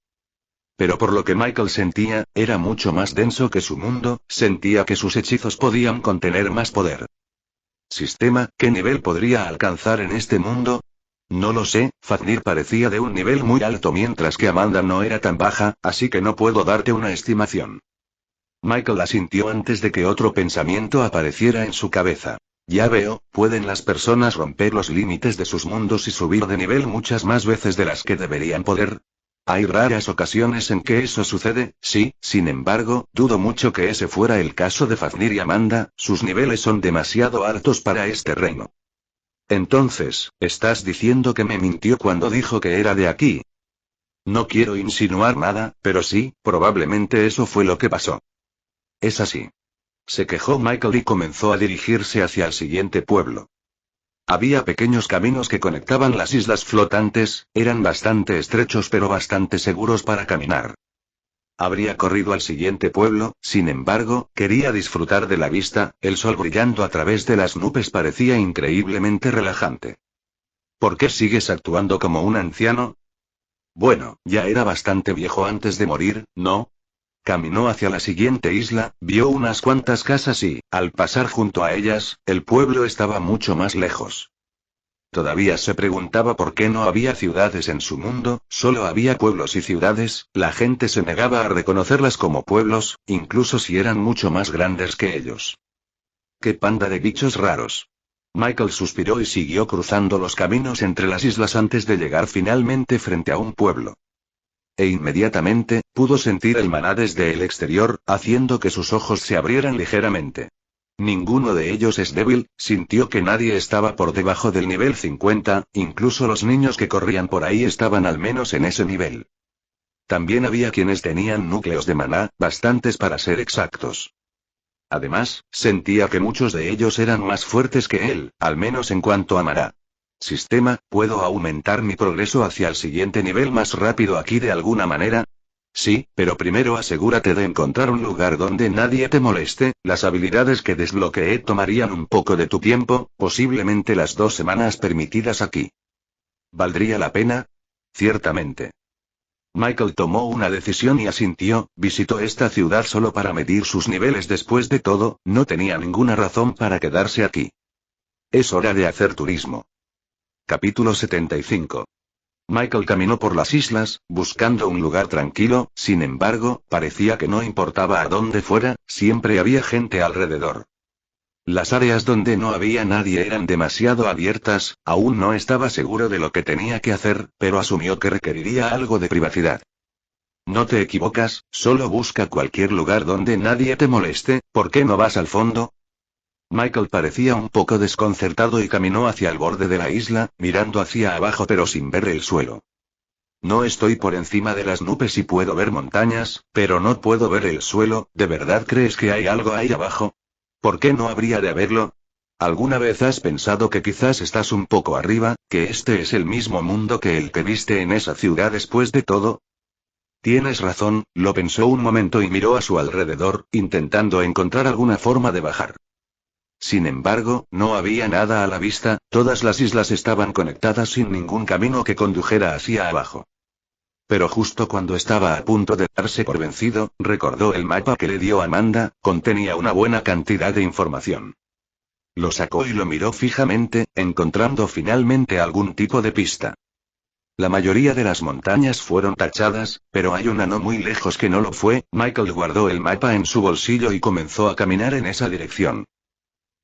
Pero por lo que Michael sentía, era mucho más denso que su mundo, sentía que sus hechizos podían contener más poder. ¿Sistema, qué nivel podría alcanzar en este mundo? No lo sé, Fafnir parecía de un nivel muy alto mientras que Amanda no era tan baja, así que no puedo darte una estimación. Michael asintió antes de que otro pensamiento apareciera en su cabeza. Ya veo, pueden las personas romper los límites de sus mundos y subir de nivel muchas más veces de las que deberían poder. Hay raras ocasiones en que eso sucede, sí, sin embargo, dudo mucho que ese fuera el caso de Fafnir y Amanda, sus niveles son demasiado altos para este reino. Entonces, ¿estás diciendo que me mintió cuando dijo que era de aquí? No quiero insinuar nada, pero sí, probablemente eso fue lo que pasó. Es así. Se quejó Michael y comenzó a dirigirse hacia el siguiente pueblo. Había pequeños caminos que conectaban las islas flotantes, eran bastante estrechos pero bastante seguros para caminar. Habría corrido al siguiente pueblo, sin embargo, quería disfrutar de la vista, el sol brillando a través de las nubes parecía increíblemente relajante. ¿Por qué sigues actuando como un anciano? Bueno, ya era bastante viejo antes de morir, ¿no? Caminó hacia la siguiente isla, vio unas cuantas casas y, al pasar junto a ellas, el pueblo estaba mucho más lejos. Todavía se preguntaba por qué no había ciudades en su mundo, solo había pueblos y ciudades, la gente se negaba a reconocerlas como pueblos, incluso si eran mucho más grandes que ellos. ¡Qué panda de bichos raros! Michael suspiró y siguió cruzando los caminos entre las islas antes de llegar finalmente frente a un pueblo. E inmediatamente, pudo sentir el maná desde el exterior, haciendo que sus ojos se abrieran ligeramente. Ninguno de ellos es débil, sintió que nadie estaba por debajo del nivel 50, incluso los niños que corrían por ahí estaban al menos en ese nivel. También había quienes tenían núcleos de maná, bastantes para ser exactos. Además, sentía que muchos de ellos eran más fuertes que él, al menos en cuanto a maná. Sistema, ¿puedo aumentar mi progreso hacia el siguiente nivel más rápido aquí de alguna manera? Sí, pero primero asegúrate de encontrar un lugar donde nadie te moleste, las habilidades que desbloqueé tomarían un poco de tu tiempo, posiblemente las 2 semanas permitidas aquí. ¿Valdría la pena? Ciertamente. Michael tomó una decisión y asintió, visitó esta ciudad solo para medir sus niveles después de todo, no tenía ninguna razón para quedarse aquí. Es hora de hacer turismo. Capítulo 75. Michael caminó por las islas, buscando un lugar tranquilo, sin embargo, parecía que no importaba a dónde fuera, siempre había gente alrededor. Las áreas donde no había nadie eran demasiado abiertas, aún no estaba seguro de lo que tenía que hacer, pero asumió que requeriría algo de privacidad. No te equivocas, solo busca cualquier lugar donde nadie te moleste, ¿por qué no vas al fondo? Michael parecía un poco desconcertado y caminó hacia el borde de la isla, mirando hacia abajo pero sin ver el suelo. No estoy por encima de las nubes y puedo ver montañas, pero no puedo ver el suelo, ¿de verdad crees que hay algo ahí abajo? ¿Por qué no habría de haberlo? ¿Alguna vez has pensado que quizás estás un poco arriba, que este es el mismo mundo que el que viste en esa ciudad después de todo? Tienes razón, lo pensó un momento y miró a su alrededor, intentando encontrar alguna forma de bajar. Sin embargo, no había nada a la vista, todas las islas estaban conectadas sin ningún camino que condujera hacia abajo. Pero justo cuando estaba a punto de darse por vencido, recordó el mapa que le dio Amanda, contenía una buena cantidad de información. Lo sacó y lo miró fijamente, encontrando finalmente algún tipo de pista. La mayoría de las montañas fueron tachadas, pero hay una no muy lejos que no lo fue. Michael guardó el mapa en su bolsillo y comenzó a caminar en esa dirección.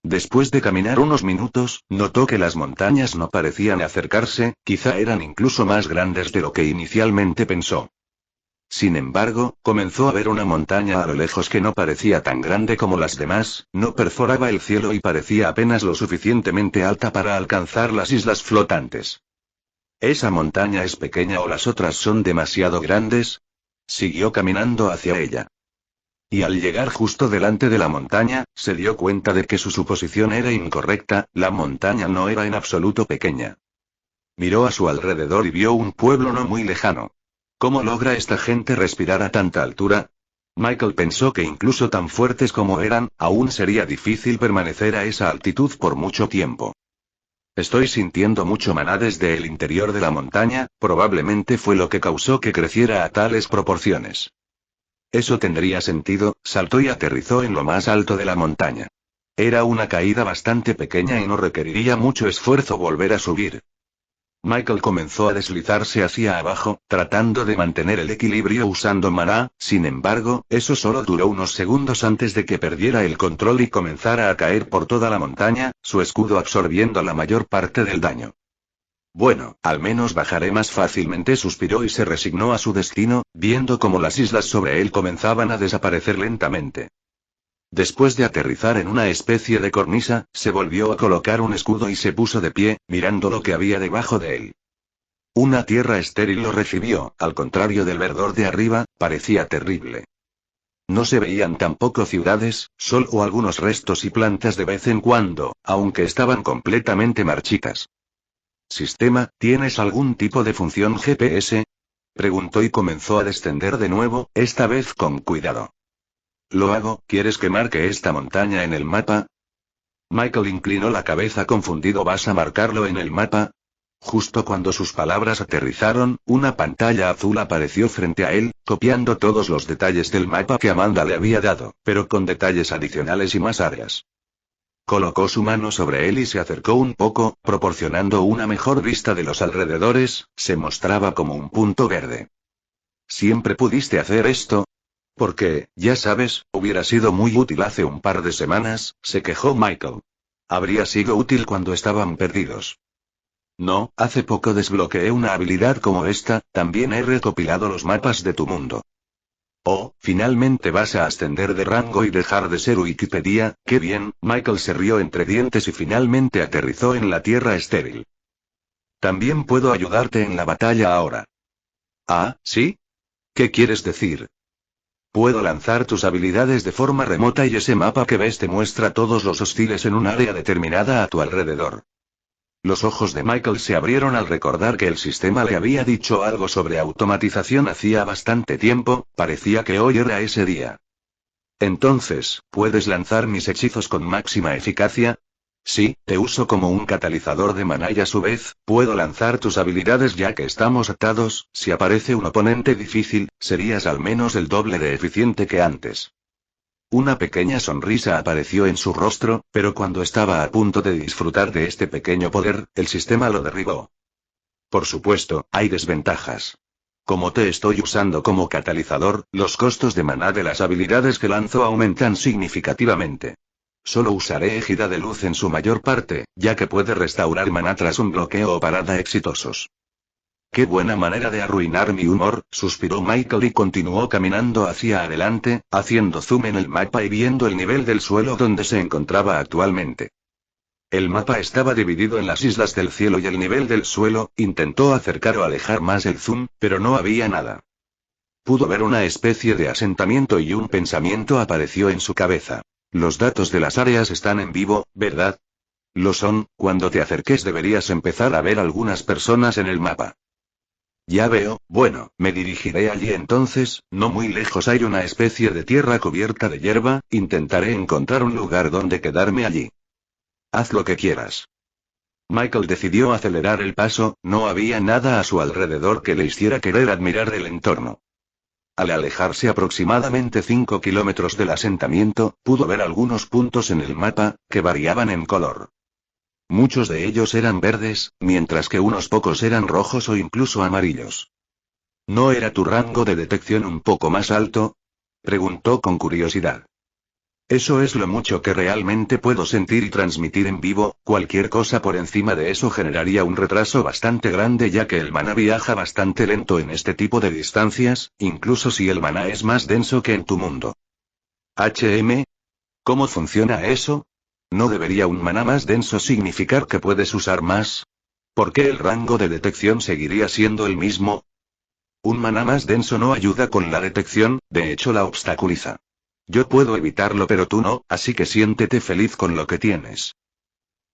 Después de caminar unos minutos, notó que las montañas no parecían acercarse, quizá eran incluso más grandes de lo que inicialmente pensó. Sin embargo, comenzó a ver una montaña a lo lejos que no parecía tan grande como las demás, no perforaba el cielo y parecía apenas lo suficientemente alta para alcanzar las islas flotantes. ¿Esa montaña es pequeña o las otras son demasiado grandes? Siguió caminando hacia ella. Y al llegar justo delante de la montaña, se dio cuenta de que su suposición era incorrecta, la montaña no era en absoluto pequeña. Miró a su alrededor y vio un pueblo no muy lejano. ¿Cómo logra esta gente respirar a tanta altura? Michael pensó que incluso tan fuertes como eran, aún sería difícil permanecer a esa altitud por mucho tiempo. Estoy sintiendo mucho maná desde el interior de la montaña, probablemente fue lo que causó que creciera a tales proporciones. Eso tendría sentido, saltó y aterrizó en lo más alto de la montaña. Era una caída bastante pequeña y no requeriría mucho esfuerzo volver a subir. Michael comenzó a deslizarse hacia abajo, tratando de mantener el equilibrio usando maná, sin embargo, eso solo duró unos segundos antes de que perdiera el control y comenzara a caer por toda la montaña, su escudo absorbiendo la mayor parte del daño. Bueno, al menos bajaré más fácilmente, suspiró y se resignó a su destino, viendo cómo las islas sobre él comenzaban a desaparecer lentamente. Después de aterrizar en una especie de cornisa, se volvió a colocar un escudo y se puso de pie, mirando lo que había debajo de él. Una tierra estéril lo recibió, al contrario del verdor de arriba, parecía terrible. No se veían tampoco ciudades, solo algunos restos y plantas de vez en cuando, aunque estaban completamente marchitas. «Sistema, ¿tienes algún tipo de función GPS?» preguntó y comenzó a descender de nuevo, esta vez con cuidado. «Lo hago, ¿quieres que marque esta montaña en el mapa?» Michael inclinó la cabeza confundido. ¿Vas a marcarlo en el mapa? Justo cuando sus palabras aterrizaron, una pantalla azul apareció frente a él, copiando todos los detalles del mapa que Amanda le había dado, pero con detalles adicionales y más áreas. Colocó su mano sobre él y se acercó un poco, proporcionando una mejor vista de los alrededores. Se mostraba como un punto verde. ¿Siempre pudiste hacer esto? Porque, ya sabes, hubiera sido muy útil hace un par de semanas, se quejó Michael. Habría sido útil cuando estaban perdidos. No, hace poco desbloqueé una habilidad como esta, también he recopilado los mapas de tu mundo. Oh, finalmente vas a ascender de rango y dejar de ser Wikipedia, qué bien. Michael se rió entre dientes y finalmente aterrizó en la tierra estéril. También puedo ayudarte en la batalla ahora. Ah, ¿sí? ¿Qué quieres decir? Puedo lanzar tus habilidades de forma remota y ese mapa que ves te muestra todos los hostiles en un área determinada a tu alrededor. Los ojos de Michael se abrieron al recordar que el sistema le había dicho algo sobre automatización hacía bastante tiempo, parecía que hoy era ese día. Entonces, ¿puedes lanzar mis hechizos con máxima eficacia? Sí, te uso como un catalizador de maná y a su vez, puedo lanzar tus habilidades ya que estamos atados. Si aparece un oponente difícil, serías al menos el doble de eficiente que antes. Una pequeña sonrisa apareció en su rostro, pero cuando estaba a punto de disfrutar de este pequeño poder, el sistema lo derribó. Por supuesto, hay desventajas. Como te estoy usando como catalizador, los costos de maná de las habilidades que lanzo aumentan significativamente. Solo usaré égida de luz en su mayor parte, ya que puede restaurar maná tras un bloqueo o parada exitosos. Qué buena manera de arruinar mi humor, suspiró Michael y continuó caminando hacia adelante, haciendo zoom en el mapa y viendo el nivel del suelo donde se encontraba actualmente. El mapa estaba dividido en las islas del cielo y el nivel del suelo. Intentó acercar o alejar más el zoom, pero no había nada. Pudo ver una especie de asentamiento y un pensamiento apareció en su cabeza. Los datos de las áreas están en vivo, ¿verdad? Lo son, cuando te acerques deberías empezar a ver algunas personas en el mapa. Ya veo, bueno, me dirigiré allí entonces. No muy lejos hay una especie de tierra cubierta de hierba, intentaré encontrar un lugar donde quedarme allí. Haz lo que quieras. Michael decidió acelerar el paso, no había nada a su alrededor que le hiciera querer admirar el entorno. Al alejarse aproximadamente 5 kilómetros del asentamiento, pudo ver algunos puntos en el mapa, que variaban en color. Muchos de ellos eran verdes, mientras que unos pocos eran rojos o incluso amarillos. ¿No era tu rango de detección un poco más alto? Preguntó con curiosidad. Eso es lo mucho que realmente puedo sentir y transmitir en vivo. Cualquier cosa por encima de eso generaría un retraso bastante grande ya que el maná viaja bastante lento en este tipo de distancias, incluso si el maná es más denso que en tu mundo. ¿Cómo funciona eso? ¿No debería un maná más denso significar que puedes usar más? ¿Por qué el rango de detección seguiría siendo el mismo? Un maná más denso no ayuda con la detección, de hecho la obstaculiza. Yo puedo evitarlo pero tú no, así que siéntete feliz con lo que tienes.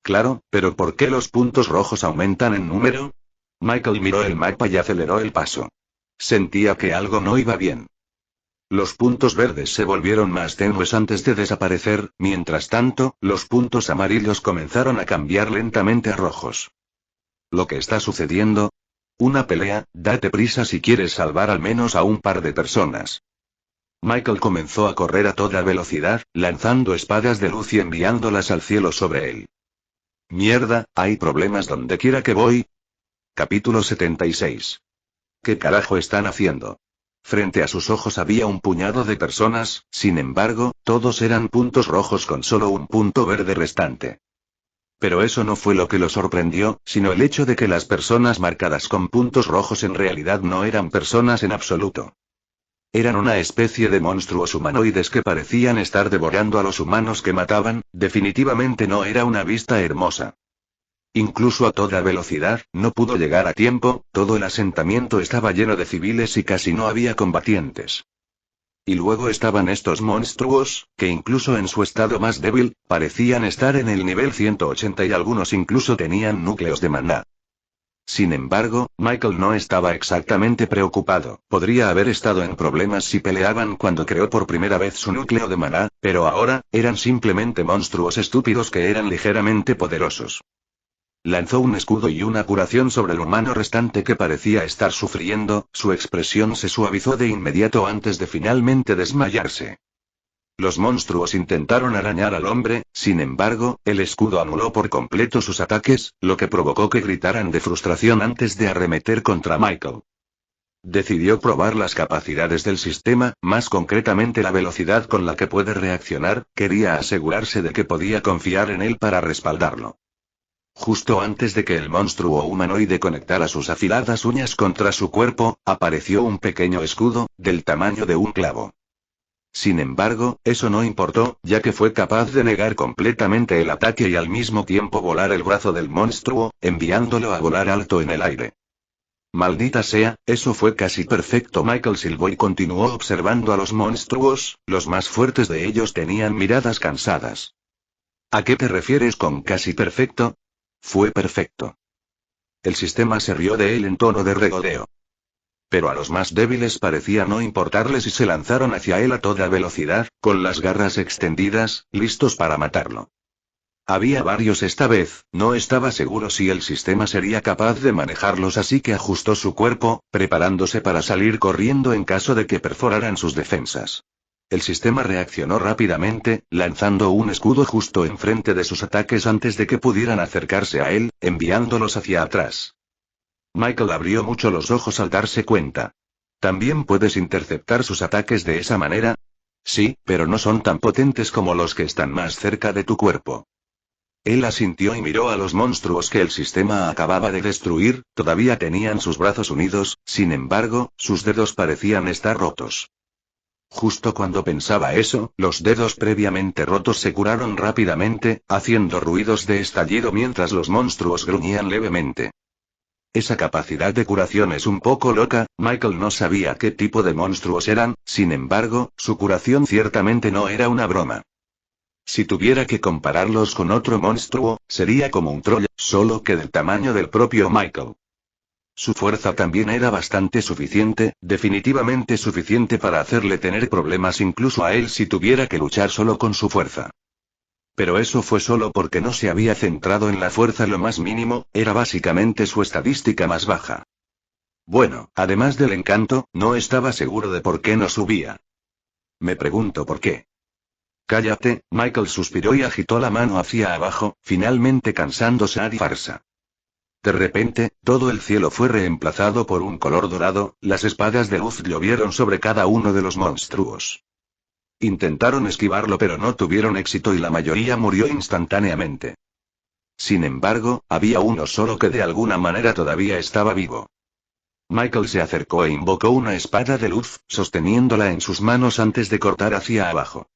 Claro, pero ¿por qué los puntos rojos aumentan en número? Michael miró el mapa y aceleró el paso. Sentía que algo no iba bien. Los puntos verdes se volvieron más tenues antes de desaparecer, mientras tanto, los puntos amarillos comenzaron a cambiar lentamente a rojos. ¿Lo que está sucediendo? Una pelea, date prisa si quieres salvar al menos a un par de personas. Michael comenzó a correr a toda velocidad, lanzando espadas de luz y enviándolas al cielo sobre él. Mierda, ¿hay problemas donde quiera que voy? Capítulo 76. ¿Qué carajo están haciendo? Frente a sus ojos había un puñado de personas, sin embargo, todos eran puntos rojos con solo un punto verde restante. Pero eso no fue lo que lo sorprendió, sino el hecho de que las personas marcadas con puntos rojos en realidad no eran personas en absoluto. Eran una especie de monstruos humanoides que parecían estar devorando a los humanos que mataban, definitivamente no era una vista hermosa. Incluso a toda velocidad, no pudo llegar a tiempo, todo el asentamiento estaba lleno de civiles y casi no había combatientes. Y luego estaban estos monstruos, que incluso en su estado más débil, parecían estar en el nivel 180 y algunos incluso tenían núcleos de maná. Sin embargo, Michael no estaba exactamente preocupado, podría haber estado en problemas si peleaban cuando creó por primera vez su núcleo de maná, pero ahora, eran simplemente monstruos estúpidos que eran ligeramente poderosos. Lanzó un escudo y una curación sobre el humano restante que parecía estar sufriendo, su expresión se suavizó de inmediato antes de finalmente desmayarse. Los monstruos intentaron arañar al hombre, sin embargo, el escudo anuló por completo sus ataques, lo que provocó que gritaran de frustración antes de arremeter contra Michael. Decidió probar las capacidades del sistema, más concretamente la velocidad con la que puede reaccionar, quería asegurarse de que podía confiar en él para respaldarlo. Justo antes de que el monstruo humanoide conectara sus afiladas uñas contra su cuerpo, apareció un pequeño escudo, del tamaño de un clavo. Sin embargo, eso no importó, ya que fue capaz de negar completamente el ataque y al mismo tiempo volar el brazo del monstruo, enviándolo a volar alto en el aire. Maldita sea, eso fue casi perfecto. Michael silbó y continuó observando a los monstruos, los más fuertes de ellos tenían miradas cansadas. ¿A qué te refieres con casi perfecto? Fue perfecto. El sistema se rió de él en tono de regodeo. Pero a los más débiles parecía no importarles y se lanzaron hacia él a toda velocidad, con las garras extendidas, listos para matarlo. Había varios esta vez, no estaba seguro si el sistema sería capaz de manejarlos, así que ajustó su cuerpo, preparándose para salir corriendo en caso de que perforaran sus defensas. El sistema reaccionó rápidamente, lanzando un escudo justo enfrente de sus ataques antes de que pudieran acercarse a él, enviándolos hacia atrás. Michael abrió mucho los ojos al darse cuenta. ¿También puedes interceptar sus ataques de esa manera? Sí, pero no son tan potentes como los que están más cerca de tu cuerpo. Él asintió y miró a los monstruos que el sistema acababa de destruir, todavía tenían sus brazos unidos, sin embargo, sus dedos parecían estar rotos. Justo cuando pensaba eso, los dedos previamente rotos se curaron rápidamente, haciendo ruidos de estallido mientras los monstruos gruñían levemente. Esa capacidad de curación es un poco loca. Michael no sabía qué tipo de monstruos eran, sin embargo, su curación ciertamente no era una broma. Si tuviera que compararlos con otro monstruo, sería como un troll, solo que del tamaño del propio Michael. Su fuerza también era bastante suficiente, definitivamente suficiente para hacerle tener problemas incluso a él si tuviera que luchar solo con su fuerza. Pero eso fue solo porque no se había centrado en la fuerza lo más mínimo, era básicamente su estadística más baja. Bueno, además del encanto, no estaba seguro de por qué no subía. Me pregunto por qué. Cállate, Michael suspiró y agitó la mano hacia abajo, finalmente cansándose a farsa. De repente, todo el cielo fue reemplazado por un color dorado, las espadas de luz llovieron sobre cada uno de los monstruos. Intentaron esquivarlo pero no tuvieron éxito y la mayoría murió instantáneamente. Sin embargo, había uno solo que de alguna manera todavía estaba vivo. Michael se acercó e invocó una espada de luz, sosteniéndola en sus manos antes de cortar hacia abajo.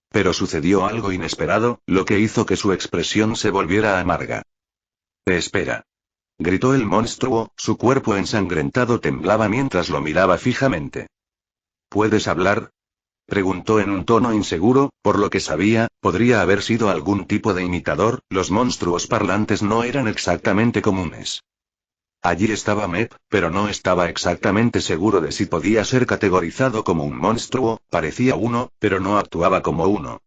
Pero sucedió algo inesperado, lo que hizo que su expresión se volviera amarga. Espera. Gritó el monstruo, su cuerpo ensangrentado temblaba mientras lo miraba fijamente. ¿Puedes hablar? Preguntó en un tono inseguro, por lo que sabía, podría haber sido algún tipo de imitador, los monstruos parlantes no eran exactamente comunes. Allí estaba Mep, pero no estaba exactamente seguro de si podía ser categorizado como un monstruo, parecía uno, pero no actuaba como uno.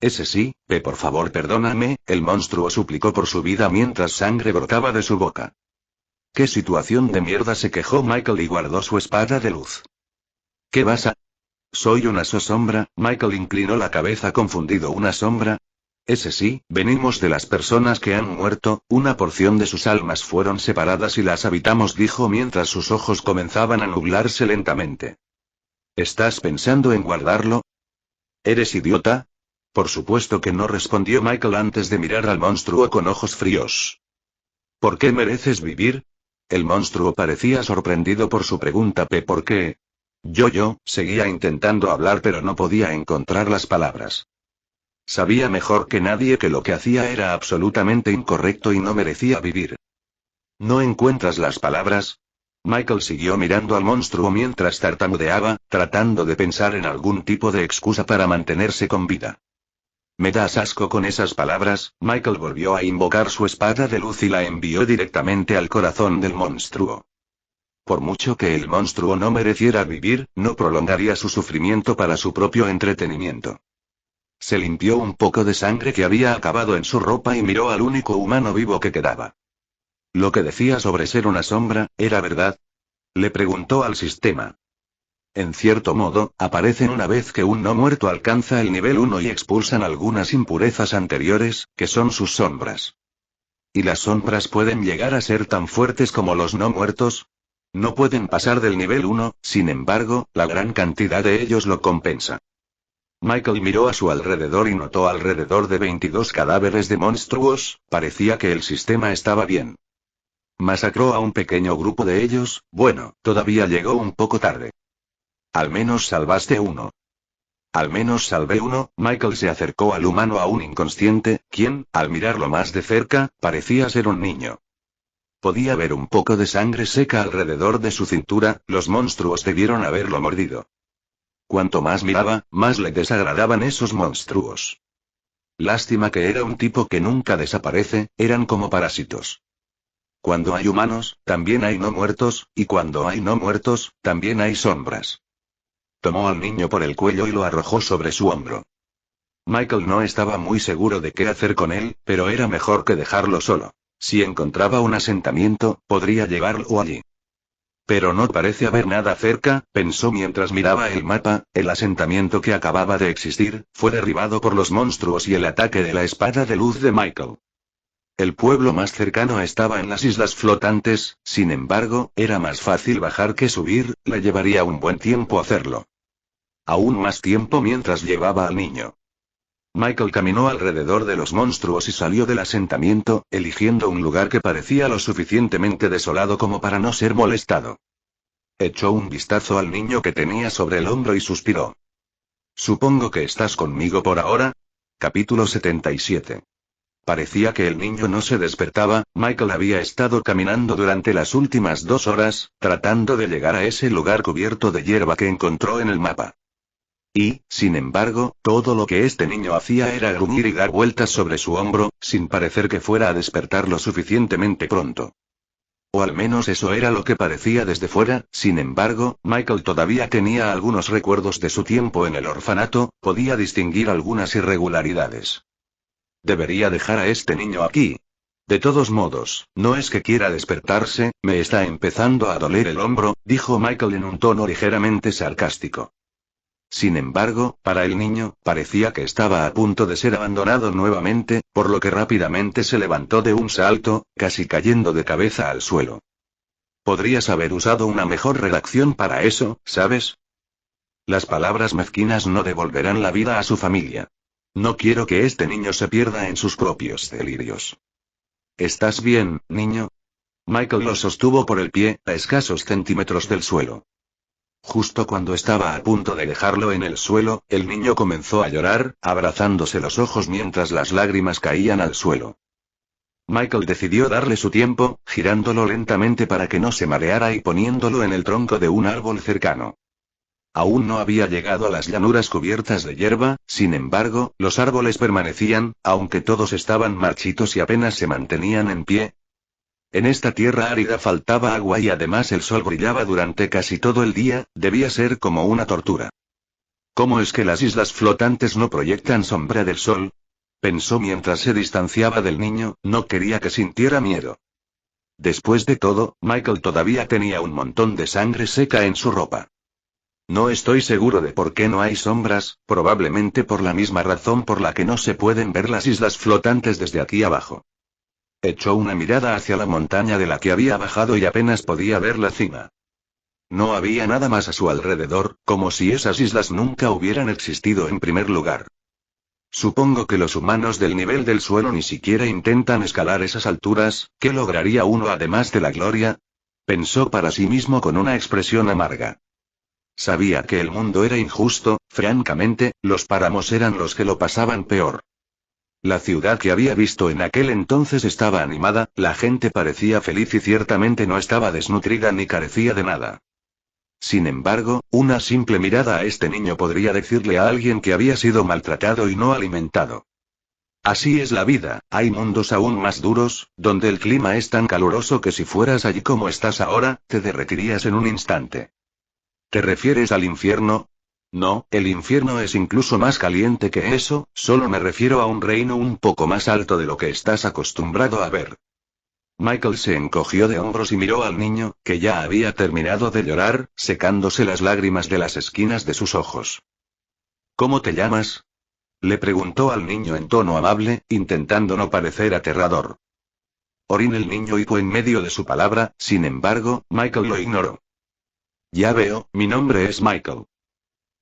Ese sí, por favor perdóname, el monstruo suplicó por su vida mientras sangre brotaba de su boca. ¿Qué situación de mierda?, se quejó Michael y guardó su espada de luz. ¿Qué vas a...? Soy una sombra. Michael inclinó la cabeza confundido. ¿Una sombra? Ese sí, venimos de las personas que han muerto, una porción de sus almas fueron separadas y las habitamos, dijo mientras sus ojos comenzaban a nublarse lentamente. ¿Estás pensando en guardarlo? ¿Eres idiota? Por supuesto que no, respondió Michael antes de mirar al monstruo con ojos fríos. ¿Por qué mereces vivir? El monstruo parecía sorprendido por su pregunta. ¿Por qué? Yo, seguía intentando hablar pero no podía encontrar las palabras. Sabía mejor que nadie que lo que hacía era absolutamente incorrecto y no merecía vivir. ¿No encuentras las palabras? Michael siguió mirando al monstruo mientras tartamudeaba, tratando de pensar en algún tipo de excusa para mantenerse con vida. ¿Me das asco con esas palabras? Michael volvió a invocar su espada de luz y la envió directamente al corazón del monstruo. Por mucho que el monstruo no mereciera vivir, no prolongaría su sufrimiento para su propio entretenimiento. Se limpió un poco de sangre que había acabado en su ropa y miró al único humano vivo que quedaba. ¿Lo que decía sobre ser una sombra, era verdad? Le preguntó al sistema. En cierto modo, aparecen una vez que un no muerto alcanza el nivel 1 y expulsan algunas impurezas anteriores, que son sus sombras. ¿Y las sombras pueden llegar a ser tan fuertes como los no muertos? No pueden pasar del nivel 1, sin embargo, la gran cantidad de ellos lo compensa. Michael miró a su alrededor y notó alrededor de 22 cadáveres de monstruos, parecía que el sistema estaba bien. Masacró a un pequeño grupo de ellos, bueno, todavía llegó un poco tarde. Al menos salvaste uno. Al menos salvé uno. Michael se acercó al humano aún inconsciente, quien, al mirarlo más de cerca, parecía ser un niño. Podía ver un poco de sangre seca alrededor de su cintura, los monstruos debieron haberlo mordido. Cuanto más miraba, más le desagradaban esos monstruos. Lástima que era un tipo que nunca desaparece, eran como parásitos. Cuando hay humanos, también hay no muertos, y cuando hay no muertos, también hay sombras. Tomó al niño por el cuello y lo arrojó sobre su hombro. Michael no estaba muy seguro de qué hacer con él, pero era mejor que dejarlo solo. Si encontraba un asentamiento, podría llevarlo allí. Pero no parece haber nada cerca, pensó mientras miraba el mapa. El asentamiento que acababa de existir, fue derribado por los monstruos y el ataque de la espada de luz de Michael. El pueblo más cercano estaba en las islas flotantes, sin embargo, era más fácil bajar que subir, le llevaría un buen tiempo hacerlo. Aún más tiempo mientras llevaba al niño. Michael caminó alrededor de los monstruos y salió del asentamiento, eligiendo un lugar que parecía lo suficientemente desolado como para no ser molestado. Echó un vistazo al niño que tenía sobre el hombro y suspiró. Supongo que estás conmigo por ahora. Capítulo 77. Parecía que el niño no se despertaba. Michael había estado caminando durante las últimas 2 horas, tratando de llegar a ese lugar cubierto de hierba que encontró en el mapa. Y, sin embargo, todo lo que este niño hacía era gruñir y dar vueltas sobre su hombro, sin parecer que fuera a despertar lo suficientemente pronto. O al menos eso era lo que parecía desde fuera. Sin embargo, Michael todavía tenía algunos recuerdos de su tiempo en el orfanato, podía distinguir algunas irregularidades. Debería dejar a este niño aquí. De todos modos, no es que quiera despertarse, me está empezando a doler el hombro, dijo Michael en un tono ligeramente sarcástico. Sin embargo, para el niño, parecía que estaba a punto de ser abandonado nuevamente, por lo que rápidamente se levantó de un salto, casi cayendo de cabeza al suelo. Podrías haber usado una mejor redacción para eso, ¿sabes? Las palabras mezquinas no devolverán la vida a su familia. No quiero que este niño se pierda en sus propios delirios. ¿Estás bien, niño? Michael lo sostuvo por el pie, a escasos centímetros del suelo. Justo cuando estaba a punto de dejarlo en el suelo, el niño comenzó a llorar, abrazándose los ojos mientras las lágrimas caían al suelo. Michael decidió darle su tiempo, girándolo lentamente para que no se mareara y poniéndolo en el tronco de un árbol cercano. Aún no había llegado a las llanuras cubiertas de hierba, sin embargo, los árboles permanecían, aunque todos estaban marchitos y apenas se mantenían en pie. En esta tierra árida faltaba agua y además el sol brillaba durante casi todo el día, debía ser como una tortura. ¿Cómo es que las islas flotantes no proyectan sombra del sol? Pensó mientras se distanciaba del niño, no quería que sintiera miedo. Después de todo, Michael todavía tenía un montón de sangre seca en su ropa. No estoy seguro de por qué no hay sombras, probablemente por la misma razón por la que no se pueden ver las islas flotantes desde aquí abajo. Echó una mirada hacia la montaña de la que había bajado y apenas podía ver la cima. No había nada más a su alrededor, como si esas islas nunca hubieran existido en primer lugar. Supongo que los humanos del nivel del suelo ni siquiera intentan escalar esas alturas. ¿Qué lograría uno además de la gloria? Pensó para sí mismo con una expresión amarga. Sabía que el mundo era injusto, francamente, los páramos eran los que lo pasaban peor. La ciudad que había visto en aquel entonces estaba animada, la gente parecía feliz y ciertamente no estaba desnutrida ni carecía de nada. Sin embargo, una simple mirada a este niño podría decirle a alguien que había sido maltratado y no alimentado. Así es la vida, hay mundos aún más duros, donde el clima es tan caluroso que si fueras allí como estás ahora, te derretirías en un instante. ¿Te refieres al infierno? No, el infierno es incluso más caliente que eso, solo me refiero a un reino un poco más alto de lo que estás acostumbrado a ver. Michael se encogió de hombros y miró al niño, que ya había terminado de llorar, secándose las lágrimas de las esquinas de sus ojos. ¿Cómo te llamas? Le preguntó al niño en tono amable, intentando no parecer aterrador. Orin. El niño hipo en medio de su palabra, sin embargo, Michael lo ignoró. Ya veo, mi nombre es Michael.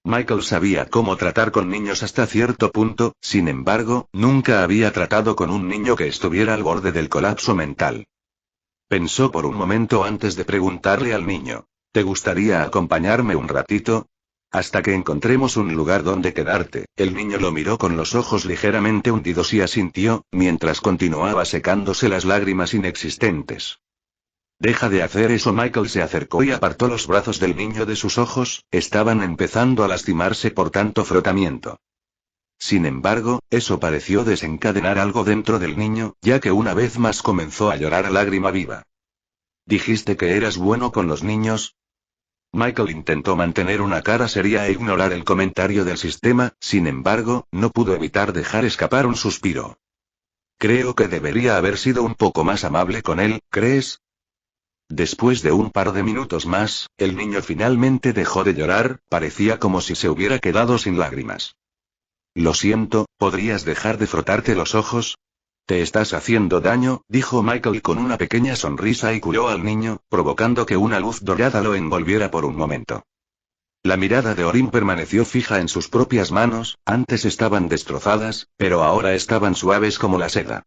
Michael sabía cómo tratar con niños hasta cierto punto, sin embargo, nunca había tratado con un niño que estuviera al borde del colapso mental. Pensó por un momento antes de preguntarle al niño, ¿te gustaría acompañarme un ratito? Hasta que encontremos un lugar donde quedarte. El niño lo miró con los ojos ligeramente hundidos y asintió, mientras continuaba secándose las lágrimas inexistentes. Deja de hacer eso. Michael se acercó y apartó los brazos del niño de sus ojos, estaban empezando a lastimarse por tanto frotamiento. Sin embargo, eso pareció desencadenar algo dentro del niño, ya que una vez más comenzó a llorar a lágrima viva. ¿Dijiste que eras bueno con los niños? Michael intentó mantener una cara seria e ignorar el comentario del sistema, sin embargo, no pudo evitar dejar escapar un suspiro. Creo que debería haber sido un poco más amable con él, ¿crees? Después de un par de minutos más, el niño finalmente dejó de llorar, parecía como si se hubiera quedado sin lágrimas. Lo siento, ¿podrías dejar de frotarte los ojos? Te estás haciendo daño, dijo Michael con una pequeña sonrisa y curó al niño, provocando que una luz dorada lo envolviera por un momento. La mirada de Orin permaneció fija en sus propias manos, antes estaban destrozadas, pero ahora estaban suaves como la seda.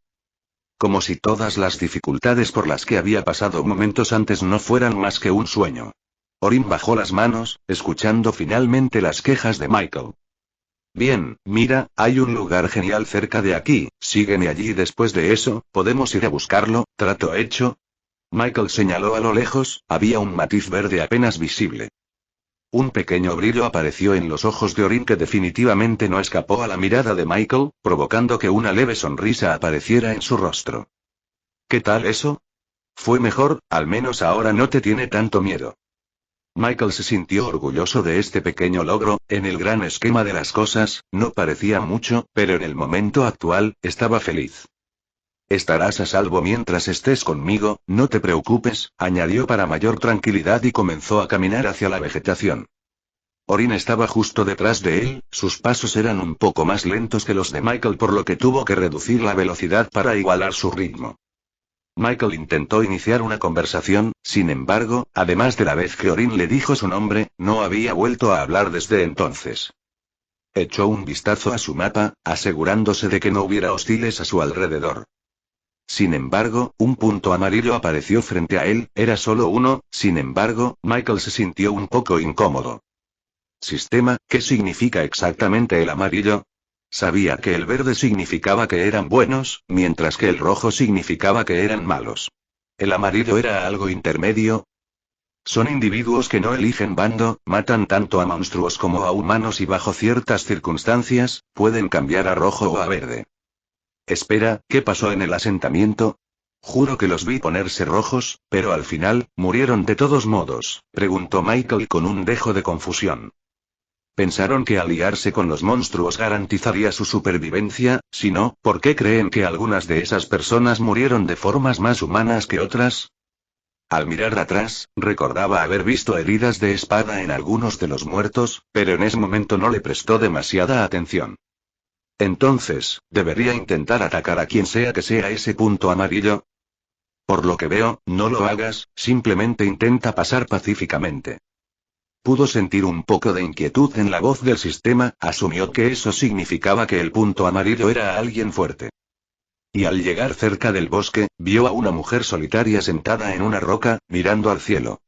Como si todas las dificultades por las que había pasado momentos antes no fueran más que un sueño. Orin bajó las manos, escuchando finalmente las quejas de Michael. Bien, mira, hay un lugar genial cerca de aquí, sígueme allí y después de eso, podemos ir a buscarlo. ¿Trato hecho? Michael señaló a lo lejos, había un matiz verde apenas visible. Un pequeño brillo apareció en los ojos de Orin que definitivamente no escapó a la mirada de Michael, provocando que una leve sonrisa apareciera en su rostro. ¿Qué tal eso? Fue mejor, al menos ahora no te tiene tanto miedo. Michael se sintió orgulloso de este pequeño logro, en el gran esquema de las cosas, no parecía mucho, pero en el momento actual, estaba feliz. Estarás a salvo mientras estés conmigo, no te preocupes, añadió para mayor tranquilidad y comenzó a caminar hacia la vegetación. Orin estaba justo detrás de él, sus pasos eran un poco más lentos que los de Michael por lo que tuvo que reducir la velocidad para igualar su ritmo. Michael intentó iniciar una conversación, sin embargo, además de la vez que Orin le dijo su nombre, no había vuelto a hablar desde entonces. Echó un vistazo a su mapa, asegurándose de que no hubiera hostiles a su alrededor. Sin embargo, un punto amarillo apareció frente a él, era solo uno, sin embargo, Michael se sintió un poco incómodo. ¿Sistema? ¿Qué significa exactamente el amarillo? Sabía que el verde significaba que eran buenos, mientras que el rojo significaba que eran malos. ¿El amarillo era algo intermedio? Son individuos que no eligen bando, matan tanto a monstruos como a humanos y bajo ciertas circunstancias, pueden cambiar a rojo o a verde. Espera, ¿qué pasó en el asentamiento? Juro que los vi ponerse rojos, pero al final, ¿murieron de todos modos?, preguntó Michael con un dejo de confusión. ¿Pensaron que aliarse con los monstruos garantizaría su supervivencia? Si no, ¿por qué creen que algunas de esas personas murieron de formas más humanas que otras? Al mirar atrás, recordaba haber visto heridas de espada en algunos de los muertos, pero en ese momento no le prestó demasiada atención. Entonces, ¿debería intentar atacar a quien sea que sea ese punto amarillo? Por lo que veo, no lo hagas, simplemente intenta pasar pacíficamente. Pudo sentir un poco de inquietud en la voz del sistema, asumió que eso significaba que el punto amarillo era alguien fuerte. Y al llegar cerca del bosque, vio a una mujer solitaria sentada en una roca, mirando al cielo.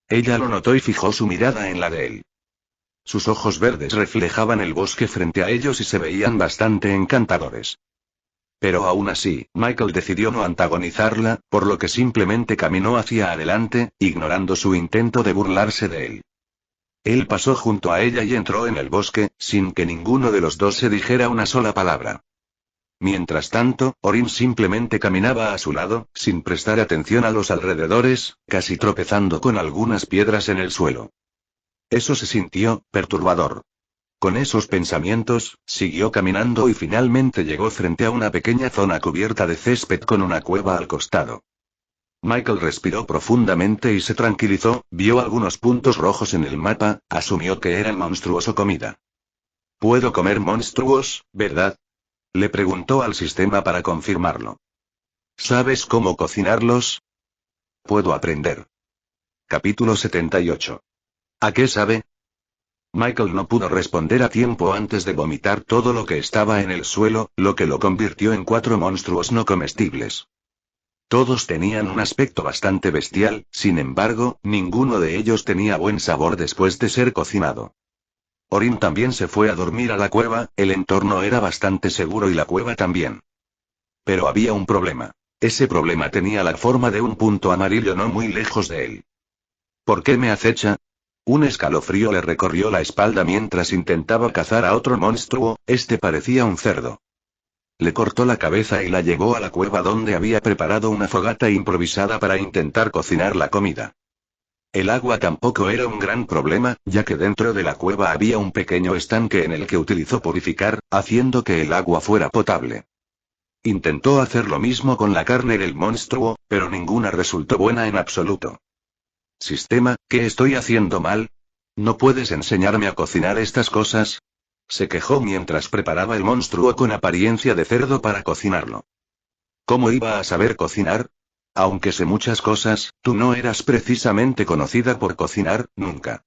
Ella lo notó y fijó su mirada en la de él. Sus ojos verdes reflejaban el bosque frente a ellos y se veían bastante encantadores. Pero aún así, Michael decidió no antagonizarla, por lo que simplemente caminó hacia adelante, ignorando su intento de burlarse de él. Él pasó junto a ella y entró en el bosque, sin que ninguno de los dos se dijera una sola palabra. Mientras tanto, Orin simplemente caminaba a su lado, sin prestar atención a los alrededores, casi tropezando con algunas piedras en el suelo. Eso se sintió perturbador. Con esos pensamientos, siguió caminando y finalmente llegó frente a una pequeña zona cubierta de césped con una cueva al costado. Michael respiró profundamente y se tranquilizó, vio algunos puntos rojos en el mapa, asumió que eran monstruos o comida. ¿Puedo comer monstruos, verdad? Le preguntó al sistema para confirmarlo. ¿Sabes cómo cocinarlos? Puedo aprender. Capítulo 78. ¿A qué sabe? Michael no pudo responder a tiempo antes de vomitar todo lo que estaba en el suelo, lo que lo convirtió en 4 monstruos no comestibles. Todos tenían un aspecto bastante bestial, sin embargo, ninguno de ellos tenía buen sabor después de ser cocinado. Orin también se fue a dormir a la cueva, el entorno era bastante seguro y la cueva también. Pero había un problema. Ese problema tenía la forma de un punto amarillo no muy lejos de él. ¿Por qué me acecha? Un escalofrío le recorrió la espalda mientras intentaba cazar a otro monstruo, este parecía un cerdo. Le cortó la cabeza y la llevó a la cueva donde había preparado una fogata improvisada para intentar cocinar la comida. El agua tampoco era un gran problema, ya que dentro de la cueva había un pequeño estanque en el que utilizó purificar, haciendo que el agua fuera potable. Intentó hacer lo mismo con la carne del monstruo, pero ninguna resultó buena en absoluto. Sistema, ¿qué estoy haciendo mal? ¿No puedes enseñarme a cocinar estas cosas? Se quejó mientras preparaba el monstruo con apariencia de cerdo para cocinarlo. ¿Cómo iba a saber cocinar? Aunque sé muchas cosas, tú no eras precisamente conocida por cocinar, nunca.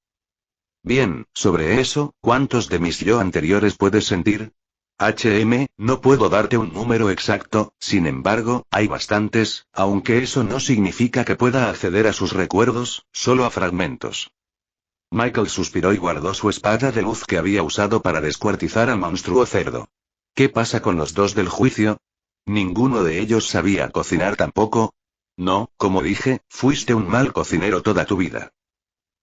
Bien, sobre eso, ¿cuántos de mis yo anteriores puedes sentir? No puedo darte un número exacto, sin embargo, hay bastantes, aunque eso no significa que pueda acceder a sus recuerdos, solo a fragmentos. Michael suspiró y guardó su espada de luz que había usado para descuartizar al monstruo cerdo. ¿Qué pasa con los dos del juicio? ¿Ninguno de ellos sabía cocinar tampoco? No, como dije, fuiste un mal cocinero toda tu vida.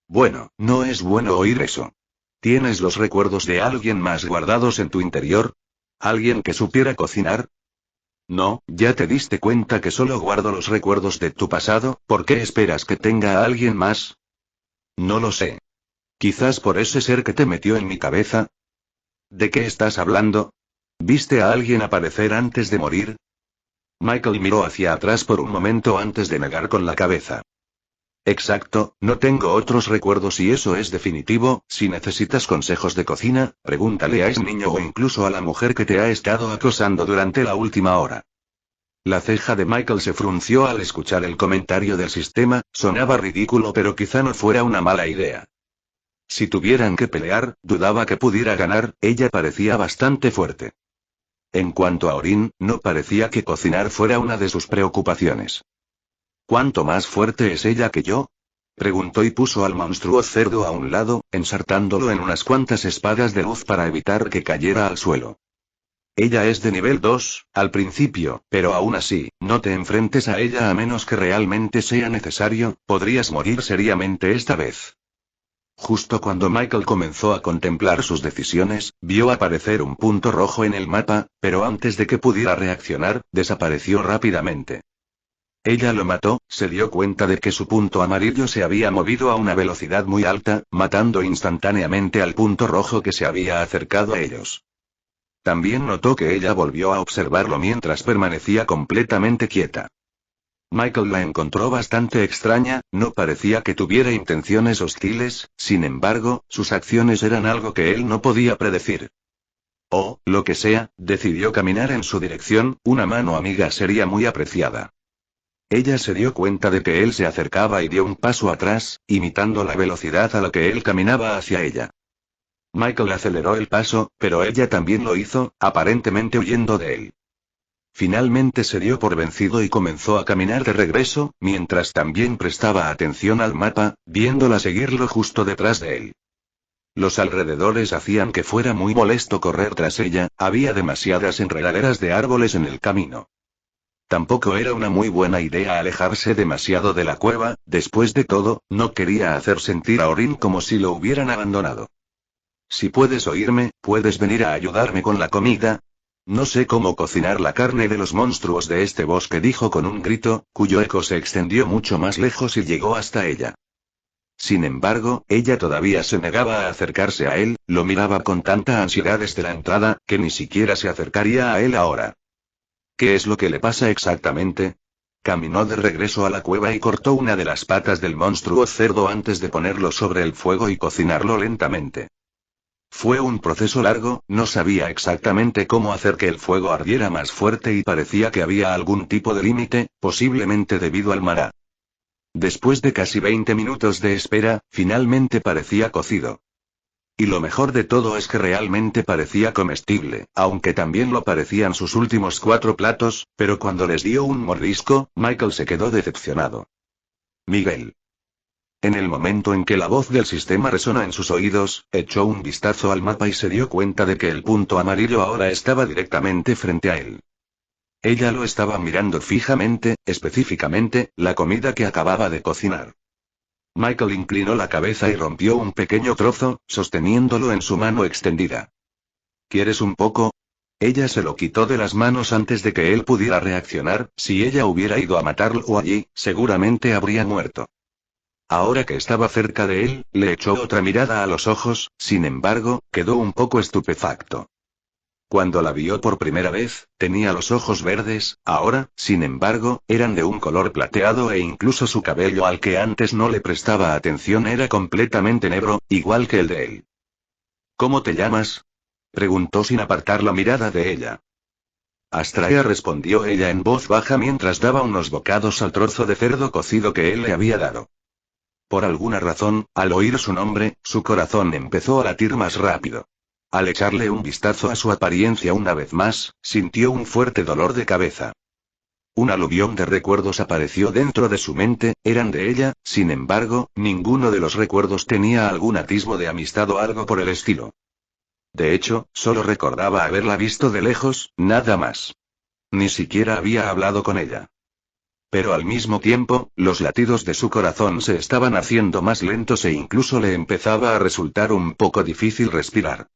Bueno, no es bueno oír eso. ¿Tienes los recuerdos de alguien más guardados en tu interior? ¿Alguien que supiera cocinar? No, ya te diste cuenta que solo guardo los recuerdos de tu pasado, ¿por qué esperas que tenga a alguien más? No lo sé. Quizás por ese ser que te metió en mi cabeza. ¿De qué estás hablando? ¿Viste a alguien aparecer antes de morir? Michael miró hacia atrás por un momento antes de negar con la cabeza. Exacto, no tengo otros recuerdos y eso es definitivo. Si necesitas consejos de cocina, pregúntale a ese niño o incluso a la mujer que te ha estado acosando durante la última hora. La ceja de Michael se frunció al escuchar el comentario del sistema, sonaba ridículo pero quizá no fuera una mala idea. Si tuvieran que pelear, dudaba que pudiera ganar, ella parecía bastante fuerte. En cuanto a Orin, no parecía que cocinar fuera una de sus preocupaciones. ¿Cuánto más fuerte es ella que yo? Preguntó y puso al monstruo cerdo a un lado, ensartándolo en unas cuantas espadas de luz para evitar que cayera al suelo. Ella es de nivel 2, al principio, pero aún así, no te enfrentes a ella a menos que realmente sea necesario, podrías morir seriamente esta vez. Justo cuando Michael comenzó a contemplar sus decisiones, vio aparecer un punto rojo en el mapa, pero antes de que pudiera reaccionar, desapareció rápidamente. Ella lo mató, se dio cuenta de que su punto amarillo se había movido a una velocidad muy alta, matando instantáneamente al punto rojo que se había acercado a ellos. También notó que ella volvió a observarlo mientras permanecía completamente quieta. Michael la encontró bastante extraña, no parecía que tuviera intenciones hostiles, sin embargo, sus acciones eran algo que él no podía predecir. O, lo que sea, decidió caminar en su dirección, una mano amiga sería muy apreciada. Ella se dio cuenta de que él se acercaba y dio un paso atrás, imitando la velocidad a la que él caminaba hacia ella. Michael aceleró el paso, pero ella también lo hizo, aparentemente huyendo de él. Finalmente se dio por vencido y comenzó a caminar de regreso, mientras también prestaba atención al mapa, viéndola seguirlo justo detrás de él. Los alrededores hacían que fuera muy molesto correr tras ella, había demasiadas enredaderas de árboles en el camino. Tampoco era una muy buena idea alejarse demasiado de la cueva, después de todo, no quería hacer sentir a Orin como si lo hubieran abandonado. Si puedes oírme, ¿puedes venir a ayudarme con la comida? No sé cómo cocinar la carne de los monstruos de este bosque, dijo con un grito, cuyo eco se extendió mucho más lejos y llegó hasta ella. Sin embargo, ella todavía se negaba a acercarse a él, lo miraba con tanta ansiedad desde la entrada, que ni siquiera se acercaría a él ahora. ¿Qué es lo que le pasa exactamente? Caminó de regreso a la cueva y cortó una de las patas del monstruo cerdo antes de ponerlo sobre el fuego y cocinarlo lentamente. Fue un proceso largo, no sabía exactamente cómo hacer que el fuego ardiera más fuerte y parecía que había algún tipo de límite, posiblemente debido al mará. Después de casi 20 minutos de espera, finalmente parecía cocido. Y lo mejor de todo es que realmente parecía comestible, aunque también lo parecían sus últimos 4 platos, pero cuando les dio un mordisco, Michael se quedó decepcionado. Miguel. En el momento en que la voz del sistema resonó en sus oídos, echó un vistazo al mapa y se dio cuenta de que el punto amarillo ahora estaba directamente frente a él. Ella lo estaba mirando fijamente, específicamente, la comida que acababa de cocinar. Michael inclinó la cabeza y rompió un pequeño trozo, sosteniéndolo en su mano extendida. ¿Quieres un poco? Ella se lo quitó de las manos antes de que él pudiera reaccionar, si ella hubiera ido a matarlo allí, seguramente habría muerto. Ahora que estaba cerca de él, le echó otra mirada a los ojos, sin embargo, quedó un poco estupefacto. Cuando la vio por primera vez, tenía los ojos verdes, ahora, sin embargo, eran de un color plateado e incluso su cabello al que antes no le prestaba atención era completamente negro, igual que el de él. ¿Cómo te llamas? Preguntó sin apartar la mirada de ella. Astraea, respondió ella en voz baja mientras daba unos bocados al trozo de cerdo cocido que él le había dado. Por alguna razón, al oír su nombre, su corazón empezó a latir más rápido. Al echarle un vistazo a su apariencia una vez más, sintió un fuerte dolor de cabeza. Un aluvión de recuerdos apareció dentro de su mente, eran de ella, sin embargo, ninguno de los recuerdos tenía algún atisbo de amistad o algo por el estilo. De hecho, solo recordaba haberla visto de lejos, nada más. Ni siquiera había hablado con ella. Pero al mismo tiempo, los latidos de su corazón se estaban haciendo más lentos e incluso le empezaba a resultar un poco difícil respirar.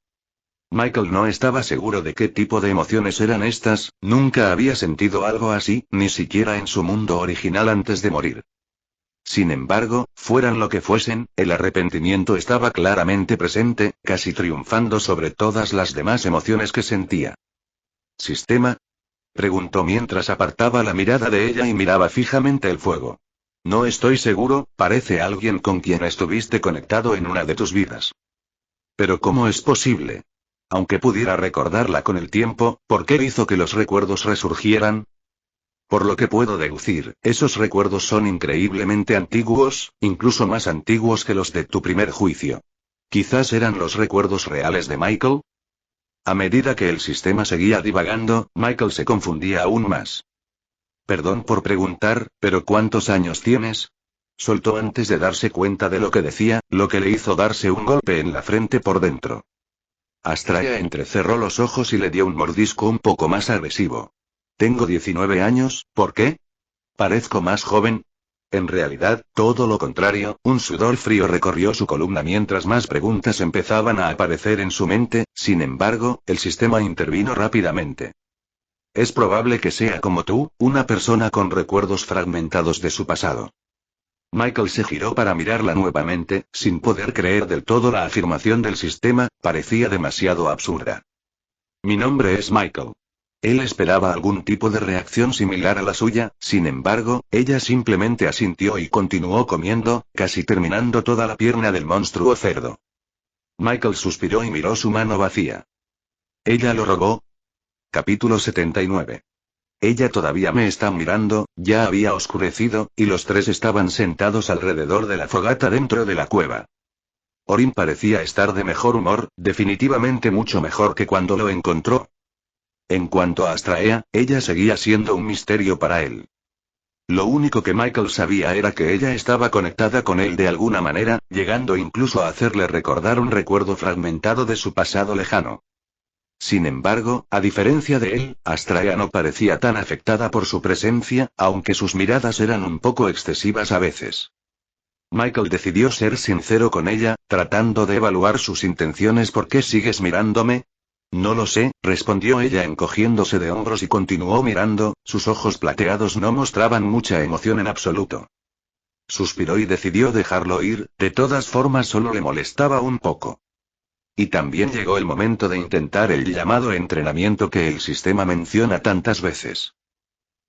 Michael no estaba seguro de qué tipo de emociones eran estas, nunca había sentido algo así, ni siquiera en su mundo original antes de morir. Sin embargo, fueran lo que fuesen, el arrepentimiento estaba claramente presente, casi triunfando sobre todas las demás emociones que sentía. ¿Sistema? Preguntó mientras apartaba la mirada de ella y miraba fijamente el fuego. No estoy seguro, parece alguien con quien estuviste conectado en una de tus vidas. Pero ¿cómo es posible? Aunque pudiera recordarla con el tiempo, ¿por qué hizo que los recuerdos resurgieran? Por lo que puedo deducir, esos recuerdos son increíblemente antiguos, incluso más antiguos que los de tu primer juicio. ¿Quizás eran los recuerdos reales de Michael? A medida que el sistema seguía divagando, Michael se confundía aún más. Perdón por preguntar, pero ¿cuántos años tienes? Soltó antes de darse cuenta de lo que decía, lo que le hizo darse un golpe en la frente por dentro. Astraea entrecerró los ojos y le dio un mordisco un poco más agresivo. Tengo 19 años, ¿por qué? ¿Parezco más joven? En realidad, todo lo contrario, un sudor frío recorrió su columna mientras más preguntas empezaban a aparecer en su mente, sin embargo, el sistema intervino rápidamente. Es probable que sea como tú, una persona con recuerdos fragmentados de su pasado. Michael se giró para mirarla nuevamente, sin poder creer del todo la afirmación del sistema, parecía demasiado absurda. Mi nombre es Michael. Él esperaba algún tipo de reacción similar a la suya, sin embargo, ella simplemente asintió y continuó comiendo, casi terminando toda la pierna del monstruo cerdo. Michael suspiró y miró su mano vacía. ¿Ella lo robó? Capítulo 79. Ella todavía me está mirando, ya había oscurecido, y los tres estaban sentados alrededor de la fogata dentro de la cueva. Orin parecía estar de mejor humor, definitivamente mucho mejor que cuando lo encontró. En cuanto a Astraea, ella seguía siendo un misterio para él. Lo único que Michael sabía era que ella estaba conectada con él de alguna manera, llegando incluso a hacerle recordar un recuerdo fragmentado de su pasado lejano. Sin embargo, a diferencia de él, Astraea no parecía tan afectada por su presencia, aunque sus miradas eran un poco excesivas a veces. Michael decidió ser sincero con ella, tratando de evaluar sus intenciones. ¿Por qué sigues mirándome? No lo sé, respondió ella encogiéndose de hombros y continuó mirando, sus ojos plateados no mostraban mucha emoción en absoluto. Suspiró y decidió dejarlo ir, de todas formas solo le molestaba un poco. Y también llegó el momento de intentar el llamado entrenamiento que el sistema menciona tantas veces.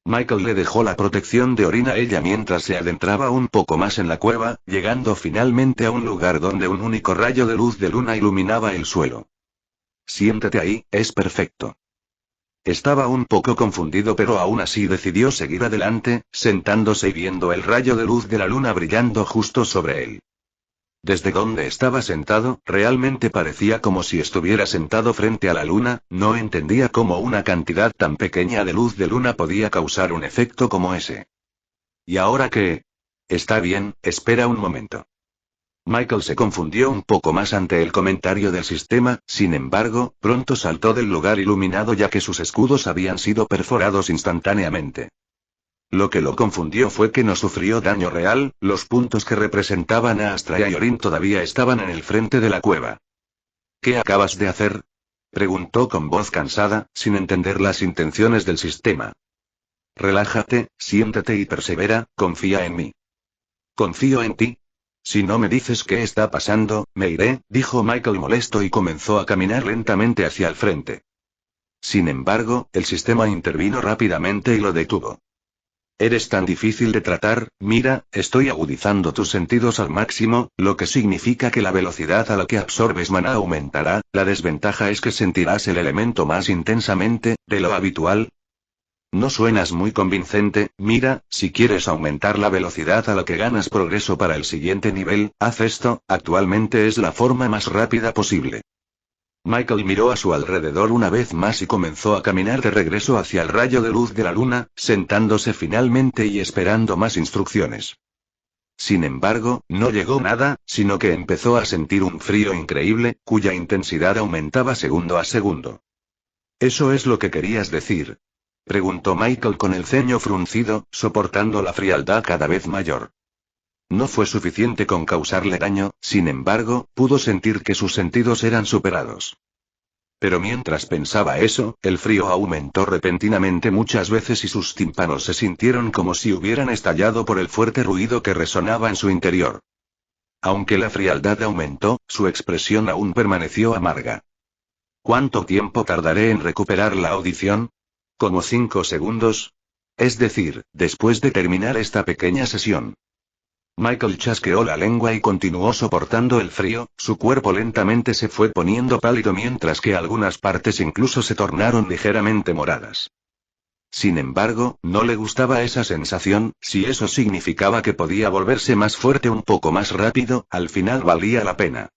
Michael le dejó la protección de Orin a ella mientras se adentraba un poco más en la cueva, llegando finalmente a un lugar donde un único rayo de luz de luna iluminaba el suelo. Siéntate ahí, es perfecto. Estaba un poco confundido, pero aún así decidió seguir adelante, sentándose y viendo el rayo de luz de la luna brillando justo sobre él. Desde donde estaba sentado, realmente parecía como si estuviera sentado frente a la luna, no entendía cómo una cantidad tan pequeña de luz de luna podía causar un efecto como ese. ¿Y ahora qué? Está bien, espera un momento. Michael se confundió un poco más ante el comentario del sistema, sin embargo, pronto saltó del lugar iluminado ya que sus escudos habían sido perforados instantáneamente. Lo que lo confundió fue que no sufrió daño real, los puntos que representaban a Astraea y Orin todavía estaban en el frente de la cueva. ¿Qué acabas de hacer? Preguntó con voz cansada, sin entender las intenciones del sistema. Relájate, siéntate y persevera, confía en mí. ¿Confío en ti? Si no me dices qué está pasando, me iré, dijo Michael molesto y comenzó a caminar lentamente hacia el frente. Sin embargo, el sistema intervino rápidamente y lo detuvo. Eres tan difícil de tratar, mira, estoy agudizando tus sentidos al máximo, lo que significa que la velocidad a la que absorbes maná aumentará, la desventaja es que sentirás el elemento más intensamente, de lo habitual. No suenas muy convincente, mira, si quieres aumentar la velocidad a la que ganas progreso para el siguiente nivel, haz esto, actualmente es la forma más rápida posible. Michael miró a su alrededor una vez más y comenzó a caminar de regreso hacia el rayo de luz de la luna, sentándose finalmente y esperando más instrucciones. Sin embargo, no llegó nada, sino que empezó a sentir un frío increíble, cuya intensidad aumentaba segundo a segundo. ¿Eso es lo que querías decir?, preguntó Michael con el ceño fruncido, soportando la frialdad cada vez mayor. No fue suficiente con causarle daño, sin embargo, pudo sentir que sus sentidos eran superados. Pero mientras pensaba eso, el frío aumentó repentinamente muchas veces y sus tímpanos se sintieron como si hubieran estallado por el fuerte ruido que resonaba en su interior. Aunque la frialdad aumentó, su expresión aún permaneció amarga. ¿Cuánto tiempo tardaré en recuperar la audición? ¿Como 5 segundos? Es decir, después de terminar esta pequeña sesión. Michael chasqueó la lengua y continuó soportando el frío, su cuerpo lentamente se fue poniendo pálido mientras que algunas partes incluso se tornaron ligeramente moradas. Sin embargo, no le gustaba esa sensación, si eso significaba que podía volverse más fuerte un poco más rápido, al final valía la pena.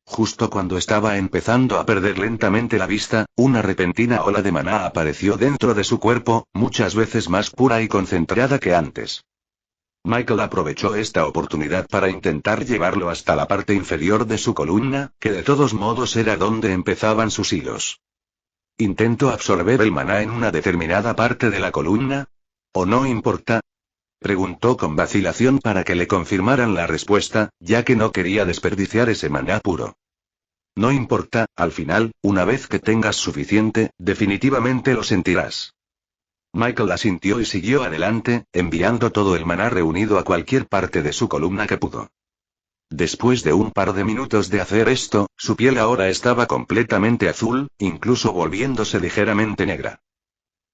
Justo cuando estaba empezando a perder lentamente la vista, una repentina ola de maná apareció dentro de su cuerpo, muchas veces más pura y concentrada que antes. Michael aprovechó esta oportunidad para intentar llevarlo hasta la parte inferior de su columna, que de todos modos era donde empezaban sus hilos. ¿Intento absorber el maná en una determinada parte de la columna? ¿O no importa? Preguntó con vacilación para que le confirmaran la respuesta, ya que no quería desperdiciar ese maná puro. No importa, al final, una vez que tengas suficiente, definitivamente lo sentirás. Michael asintió y siguió adelante, enviando todo el maná reunido a cualquier parte de su columna que pudo. Después de un par de minutos de hacer esto, su piel ahora estaba completamente azul, incluso volviéndose ligeramente negra.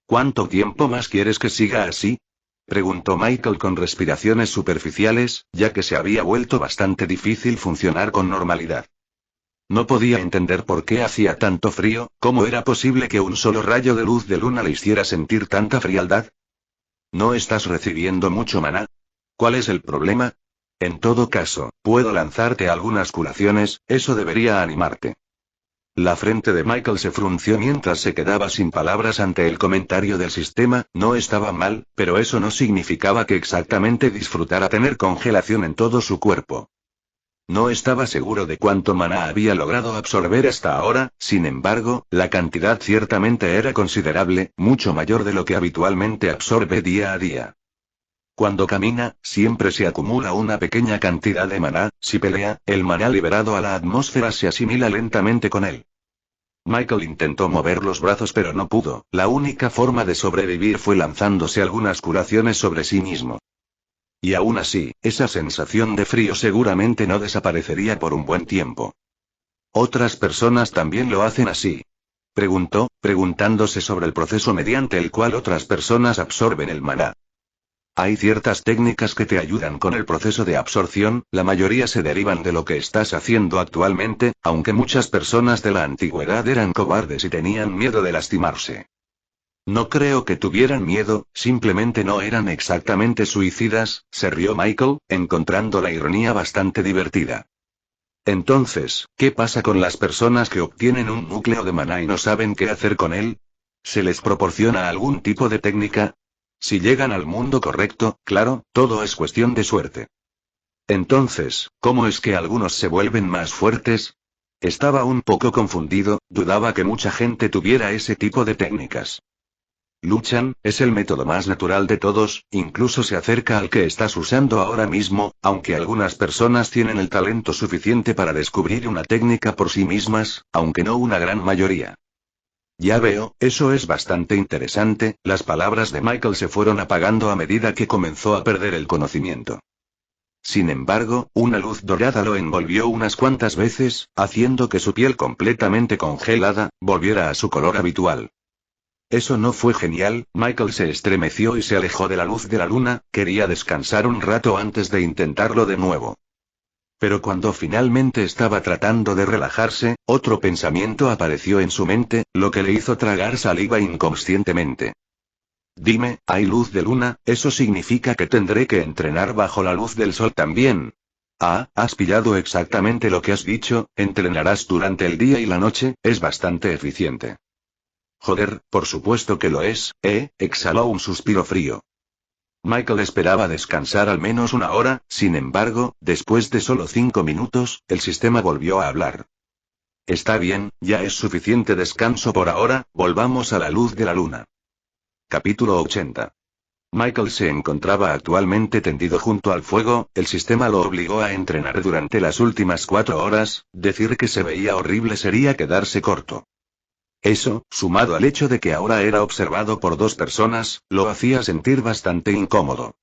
¿Cuánto tiempo más quieres que siga así? Preguntó Michael con respiraciones superficiales, ya que se había vuelto bastante difícil funcionar con normalidad. No podía entender por qué hacía tanto frío, ¿cómo era posible que un solo rayo de luz de luna le hiciera sentir tanta frialdad? ¿No estás recibiendo mucho maná? ¿Cuál es el problema? En todo caso, puedo lanzarte algunas curaciones, eso debería animarte. La frente de Michael se frunció mientras se quedaba sin palabras ante el comentario del sistema. No estaba mal, pero eso no significaba que exactamente disfrutara tener congelación en todo su cuerpo. No estaba seguro de cuánto maná había logrado absorber hasta ahora, sin embargo, la cantidad ciertamente era considerable, mucho mayor de lo que habitualmente absorbe día a día. Cuando camina, siempre se acumula una pequeña cantidad de maná. Si pelea, el maná liberado a la atmósfera se asimila lentamente con él. Michael intentó mover los brazos pero no pudo. La única forma de sobrevivir fue lanzándose algunas curaciones sobre sí mismo. Y aún así, esa sensación de frío seguramente no desaparecería por un buen tiempo. ¿Otras personas también lo hacen así? Preguntó, preguntándose sobre el proceso mediante el cual otras personas absorben el maná. Hay ciertas técnicas que te ayudan con el proceso de absorción, la mayoría se derivan de lo que estás haciendo actualmente, aunque muchas personas de la antigüedad eran cobardes y tenían miedo de lastimarse. No creo que tuvieran miedo, simplemente no eran exactamente suicidas, se rió Michael, encontrando la ironía bastante divertida. Entonces, ¿qué pasa con las personas que obtienen un núcleo de maná y no saben qué hacer con él? ¿Se les proporciona algún tipo de técnica? Si llegan al mundo correcto, claro, todo es cuestión de suerte. Entonces, ¿cómo es que algunos se vuelven más fuertes? Estaba un poco confundido, dudaba que mucha gente tuviera ese tipo de técnicas. Luchan, es el método más natural de todos, incluso se acerca al que estás usando ahora mismo, aunque algunas personas tienen el talento suficiente para descubrir una técnica por sí mismas, aunque no una gran mayoría. Ya veo, eso es bastante interesante. Las palabras de Michael se fueron apagando a medida que comenzó a perder el conocimiento. Sin embargo, una luz dorada lo envolvió unas cuantas veces, haciendo que su piel completamente congelada volviera a su color habitual. Eso no fue genial. Michael se estremeció y se alejó de la luz de la luna. Quería descansar un rato antes de intentarlo de nuevo. Pero cuando finalmente estaba tratando de relajarse, otro pensamiento apareció en su mente, lo que le hizo tragar saliva inconscientemente. Dime, ¿hay luz de luna? Eso significa que tendré que entrenar bajo la luz del sol también. Ah, has pillado exactamente lo que has dicho, entrenarás durante el día y la noche, es bastante eficiente. Joder, por supuesto que lo es, exhaló un suspiro frío. Michael esperaba descansar al menos una hora, sin embargo, después de solo 5 minutos, el sistema volvió a hablar. Está bien, ya es suficiente descanso por ahora, volvamos a la luz de la luna. Capítulo 80. Michael se encontraba actualmente tendido junto al fuego. El sistema lo obligó a entrenar durante las últimas 4 horas, decir que se veía horrible sería quedarse corto. Eso, sumado al hecho de que ahora era observado por 2 personas, lo hacía sentir bastante incómodo.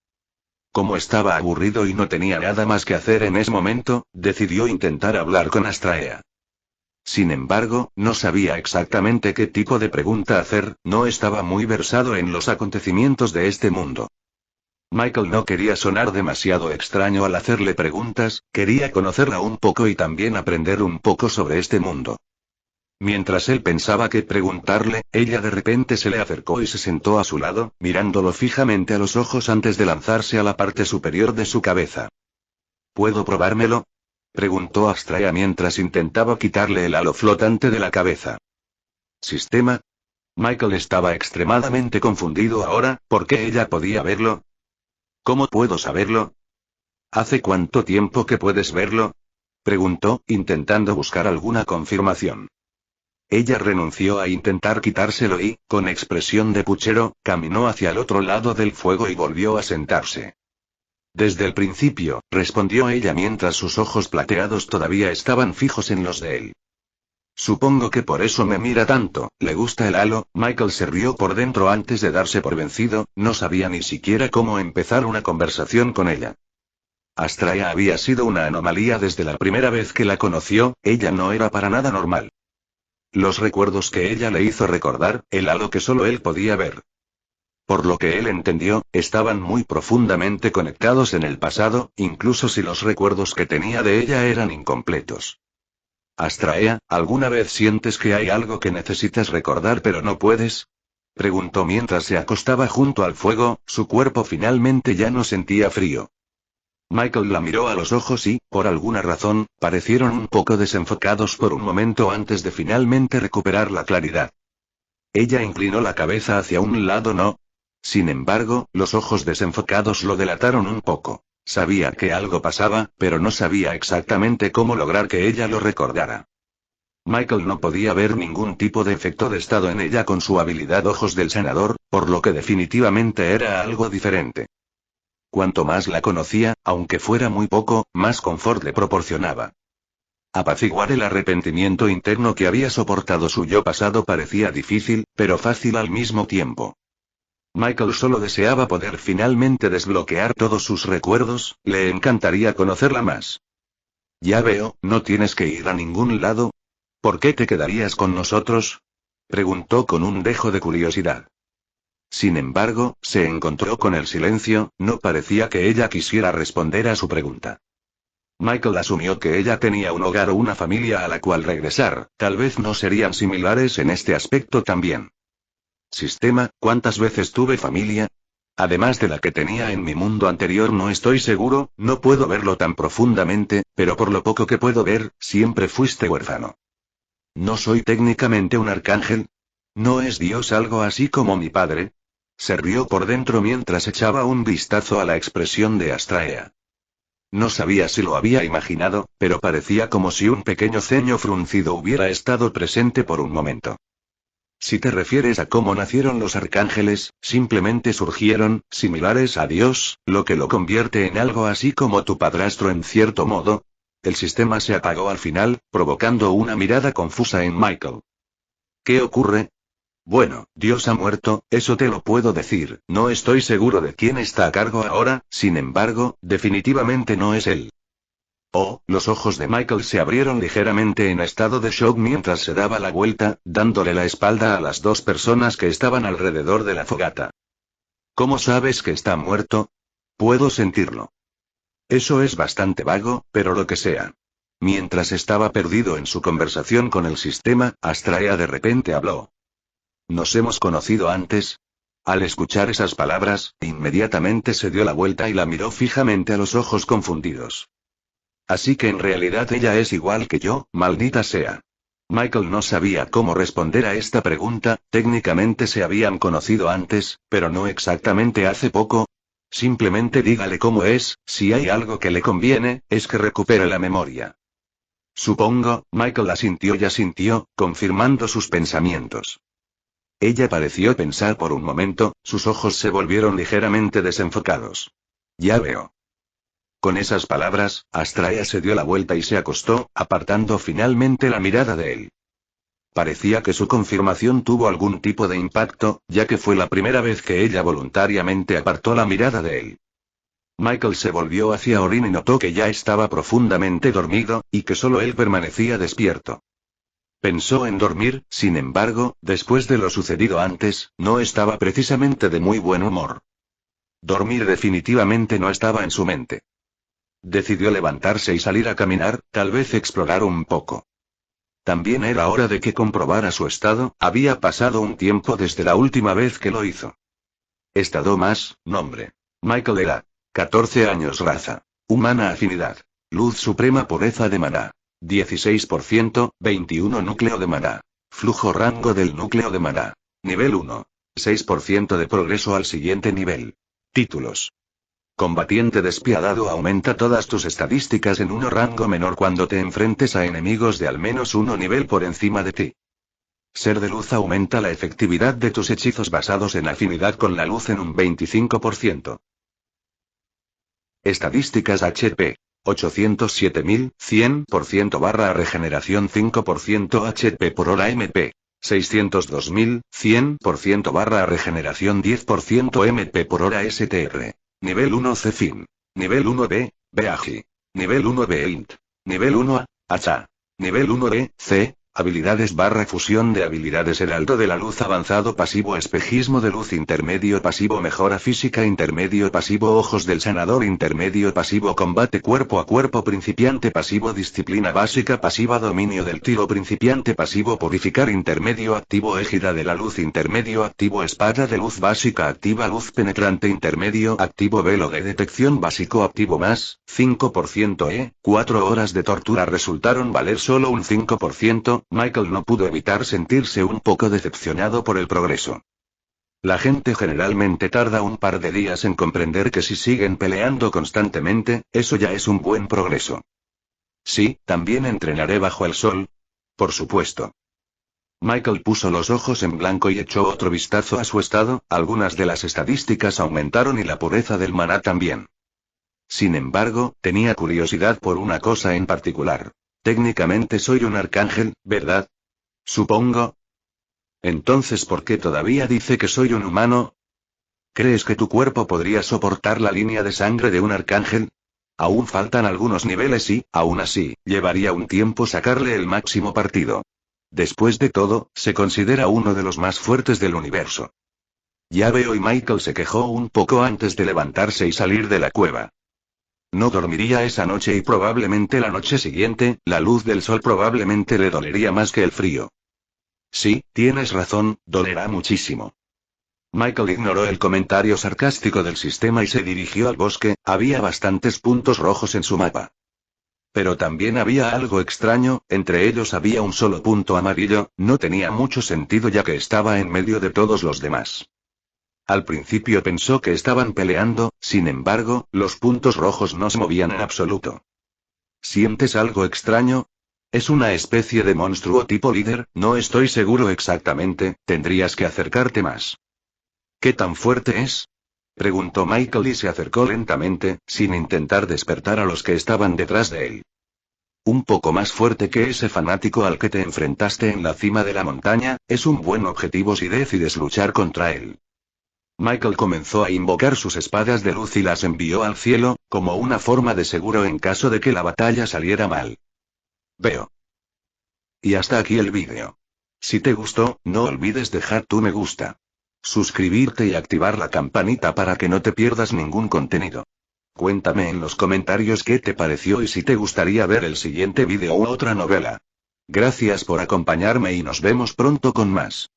Como estaba aburrido y no tenía nada más que hacer en ese momento, decidió intentar hablar con Astraea. Sin embargo, no sabía exactamente qué tipo de pregunta hacer, no estaba muy versado en los acontecimientos de este mundo. Michael no quería sonar demasiado extraño al hacerle preguntas, quería conocerla un poco y también aprender un poco sobre este mundo. Mientras él pensaba qué preguntarle, ella de repente se le acercó y se sentó a su lado, mirándolo fijamente a los ojos antes de lanzarse a la parte superior de su cabeza. ¿Puedo probármelo?, preguntó Astraea mientras intentaba quitarle el halo flotante de la cabeza. ¿Sistema? Michael estaba extremadamente confundido ahora. ¿Por qué ella podía verlo? ¿Cómo puedo saberlo? ¿Hace cuánto tiempo que puedes verlo?, preguntó, intentando buscar alguna confirmación. Ella renunció a intentar quitárselo y, con expresión de puchero, caminó hacia el otro lado del fuego y volvió a sentarse. Desde el principio, respondió ella mientras sus ojos plateados todavía estaban fijos en los de él. Supongo que por eso me mira tanto. ¿Le gusta el halo? Michael se rió por dentro antes de darse por vencido, no sabía ni siquiera cómo empezar una conversación con ella. Astraea había sido una anomalía desde la primera vez que la conoció, ella no era para nada normal. Los recuerdos que ella le hizo recordar, el halo que solo él podía ver. Por lo que él entendió, estaban muy profundamente conectados en el pasado, incluso si los recuerdos que tenía de ella eran incompletos. Astraea, ¿alguna vez sientes que hay algo que necesitas recordar pero no puedes? Preguntó mientras se acostaba junto al fuego, su cuerpo finalmente ya no sentía frío. Michael la miró a los ojos y, por alguna razón, parecieron un poco desenfocados por un momento antes de finalmente recuperar la claridad. Ella inclinó la cabeza hacia un lado no. Sin embargo, los ojos desenfocados lo delataron un poco. Sabía que algo pasaba, pero no sabía exactamente cómo lograr que ella lo recordara. Michael no podía ver ningún tipo de efecto de estado en ella con su habilidad ojos del sanador, por lo que definitivamente era algo diferente. Cuanto más la conocía, aunque fuera muy poco, más confort le proporcionaba. Apaciguar el arrepentimiento interno que había soportado su yo pasado parecía difícil, pero fácil al mismo tiempo. Michael solo deseaba poder finalmente desbloquear todos sus recuerdos, le encantaría conocerla más. Ya veo, ¿no tienes que ir a ningún lado? ¿Por qué te quedarías con nosotros? Preguntó con un dejo de curiosidad. Sin embargo, se encontró con el silencio, no parecía que ella quisiera responder a su pregunta. Michael asumió que ella tenía un hogar o una familia a la cual regresar, tal vez no serían similares en este aspecto también. Sistema, ¿cuántas veces tuve familia? Además de la que tenía en mi mundo anterior no estoy seguro, no puedo verlo tan profundamente, pero por lo poco que puedo ver, siempre fuiste huérfano. ¿No soy técnicamente un arcángel? ¿No es Dios algo así como mi padre? Se rió por dentro mientras echaba un vistazo a la expresión de Astraea. No sabía si lo había imaginado, pero parecía como si un pequeño ceño fruncido hubiera estado presente por un momento. Si te refieres a cómo nacieron los arcángeles, simplemente surgieron, similares a Dios, lo que lo convierte en algo así como tu padrastro en cierto modo. El sistema se apagó al final, provocando una mirada confusa en Michael. ¿Qué ocurre? Bueno, Dios ha muerto, eso te lo puedo decir, no estoy seguro de quién está a cargo ahora, sin embargo, definitivamente no es él. Oh, los ojos de Michael se abrieron ligeramente en estado de shock mientras se daba la vuelta, dándole la espalda a las dos personas que estaban alrededor de la fogata. ¿Cómo sabes que está muerto? Puedo sentirlo. Eso es bastante vago, pero lo que sea. Mientras estaba perdido en su conversación con el sistema, Astraea de repente habló. ¿Nos hemos conocido antes? Al escuchar esas palabras, inmediatamente se dio la vuelta y la miró fijamente a los ojos confundidos. Así que en realidad ella es igual que yo, maldita sea. Michael no sabía cómo responder a esta pregunta, técnicamente se habían conocido antes, pero no exactamente hace poco. Simplemente dígale cómo es, si hay algo que le conviene, es que recupere la memoria. Supongo, Michael asintió, confirmando sus pensamientos. Ella pareció pensar por un momento, sus ojos se volvieron ligeramente desenfocados. Ya veo. Con esas palabras, Astraea se dio la vuelta y se acostó, apartando finalmente la mirada de él. Parecía que su confirmación tuvo algún tipo de impacto, ya que fue la primera vez que ella voluntariamente apartó la mirada de él. Michael se volvió hacia Orin y notó que ya estaba profundamente dormido, y que solo él permanecía despierto. Pensó en dormir, sin embargo, después de lo sucedido antes, no estaba precisamente de muy buen humor. Dormir definitivamente no estaba en su mente. Decidió levantarse y salir a caminar, tal vez explorar un poco. También era hora de que comprobara su estado, había pasado un tiempo desde la última vez que lo hizo. Estado más, nombre. Michael era. 14 años raza. Humana afinidad. Luz suprema pureza de maná. 16%, 21 núcleo de maná. Flujo rango del núcleo de maná. Nivel 1. 6% de progreso al siguiente nivel. Títulos. Combatiente despiadado aumenta todas tus estadísticas en un rango menor cuando te enfrentes a enemigos de al menos uno nivel por encima de ti. Ser de luz aumenta la efectividad de tus hechizos basados en afinidad con la luz en un 25%. Estadísticas HP. 807.100% barra regeneración 5% HP por hora MP. 602.100% barra regeneración 10% MP por hora STR. Nivel 1 C fin. Nivel 1 B, Agi. Nivel 1 B int. Nivel 1 A, Hacha. Nivel 1 B, C, Habilidades / fusión de habilidades: heraldo de la luz avanzado pasivo, espejismo de luz intermedio pasivo, mejora física intermedio pasivo, ojos del sanador intermedio pasivo, combate cuerpo a cuerpo principiante pasivo, disciplina básica pasiva, dominio del tiro principiante pasivo, purificar intermedio activo, égida de la luz intermedio activo, espada de luz básica activa, luz penetrante intermedio activo, velo de detección básico activo, más 5%. 4 horas de tortura resultaron valer solo un 5%. Michael no pudo evitar sentirse un poco decepcionado por el progreso. La gente generalmente tarda un par de días en comprender que si siguen peleando constantemente, eso ya es un buen progreso. Sí, también entrenaré bajo el sol. Por supuesto. Michael puso los ojos en blanco y echó otro vistazo a su estado. Algunas de las estadísticas aumentaron y la pureza del maná también. Sin embargo, tenía curiosidad por una cosa en particular. Técnicamente soy un arcángel, ¿verdad? Supongo. Entonces, ¿por qué todavía dice que soy un humano? ¿Crees que tu cuerpo podría soportar la línea de sangre de un arcángel? Aún faltan algunos niveles y, aún así, llevaría un tiempo sacarle el máximo partido. Después de todo, se considera uno de los más fuertes del universo. Ya veo, y Michael se quejó un poco antes de levantarse y salir de la cueva. No dormiría esa noche y probablemente la noche siguiente, la luz del sol probablemente le dolería más que el frío. Sí, tienes razón, dolerá muchísimo. Michael ignoró el comentario sarcástico del sistema y se dirigió al bosque. Había bastantes puntos rojos en su mapa. Pero también había algo extraño, entre ellos había un solo punto amarillo. No tenía mucho sentido ya que estaba en medio de todos los demás. Al principio pensó que estaban peleando, sin embargo, los puntos rojos no se movían en absoluto. ¿Sientes algo extraño? Es una especie de monstruo tipo líder, no estoy seguro exactamente, tendrías que acercarte más. ¿Qué tan fuerte es? Preguntó Michael y se acercó lentamente, sin intentar despertar a los que estaban detrás de él. Un poco más fuerte que ese fanático al que te enfrentaste en la cima de la montaña. Es un buen objetivo si decides luchar contra él. Michael comenzó a invocar sus espadas de luz y las envió al cielo, como una forma de seguro en caso de que la batalla saliera mal. Veo. Y hasta aquí el vídeo. Si te gustó, no olvides dejar tu me gusta. Suscribirte y activar la campanita para que no te pierdas ningún contenido. Cuéntame en los comentarios qué te pareció y si te gustaría ver el siguiente vídeo u otra novela. Gracias por acompañarme y nos vemos pronto con más.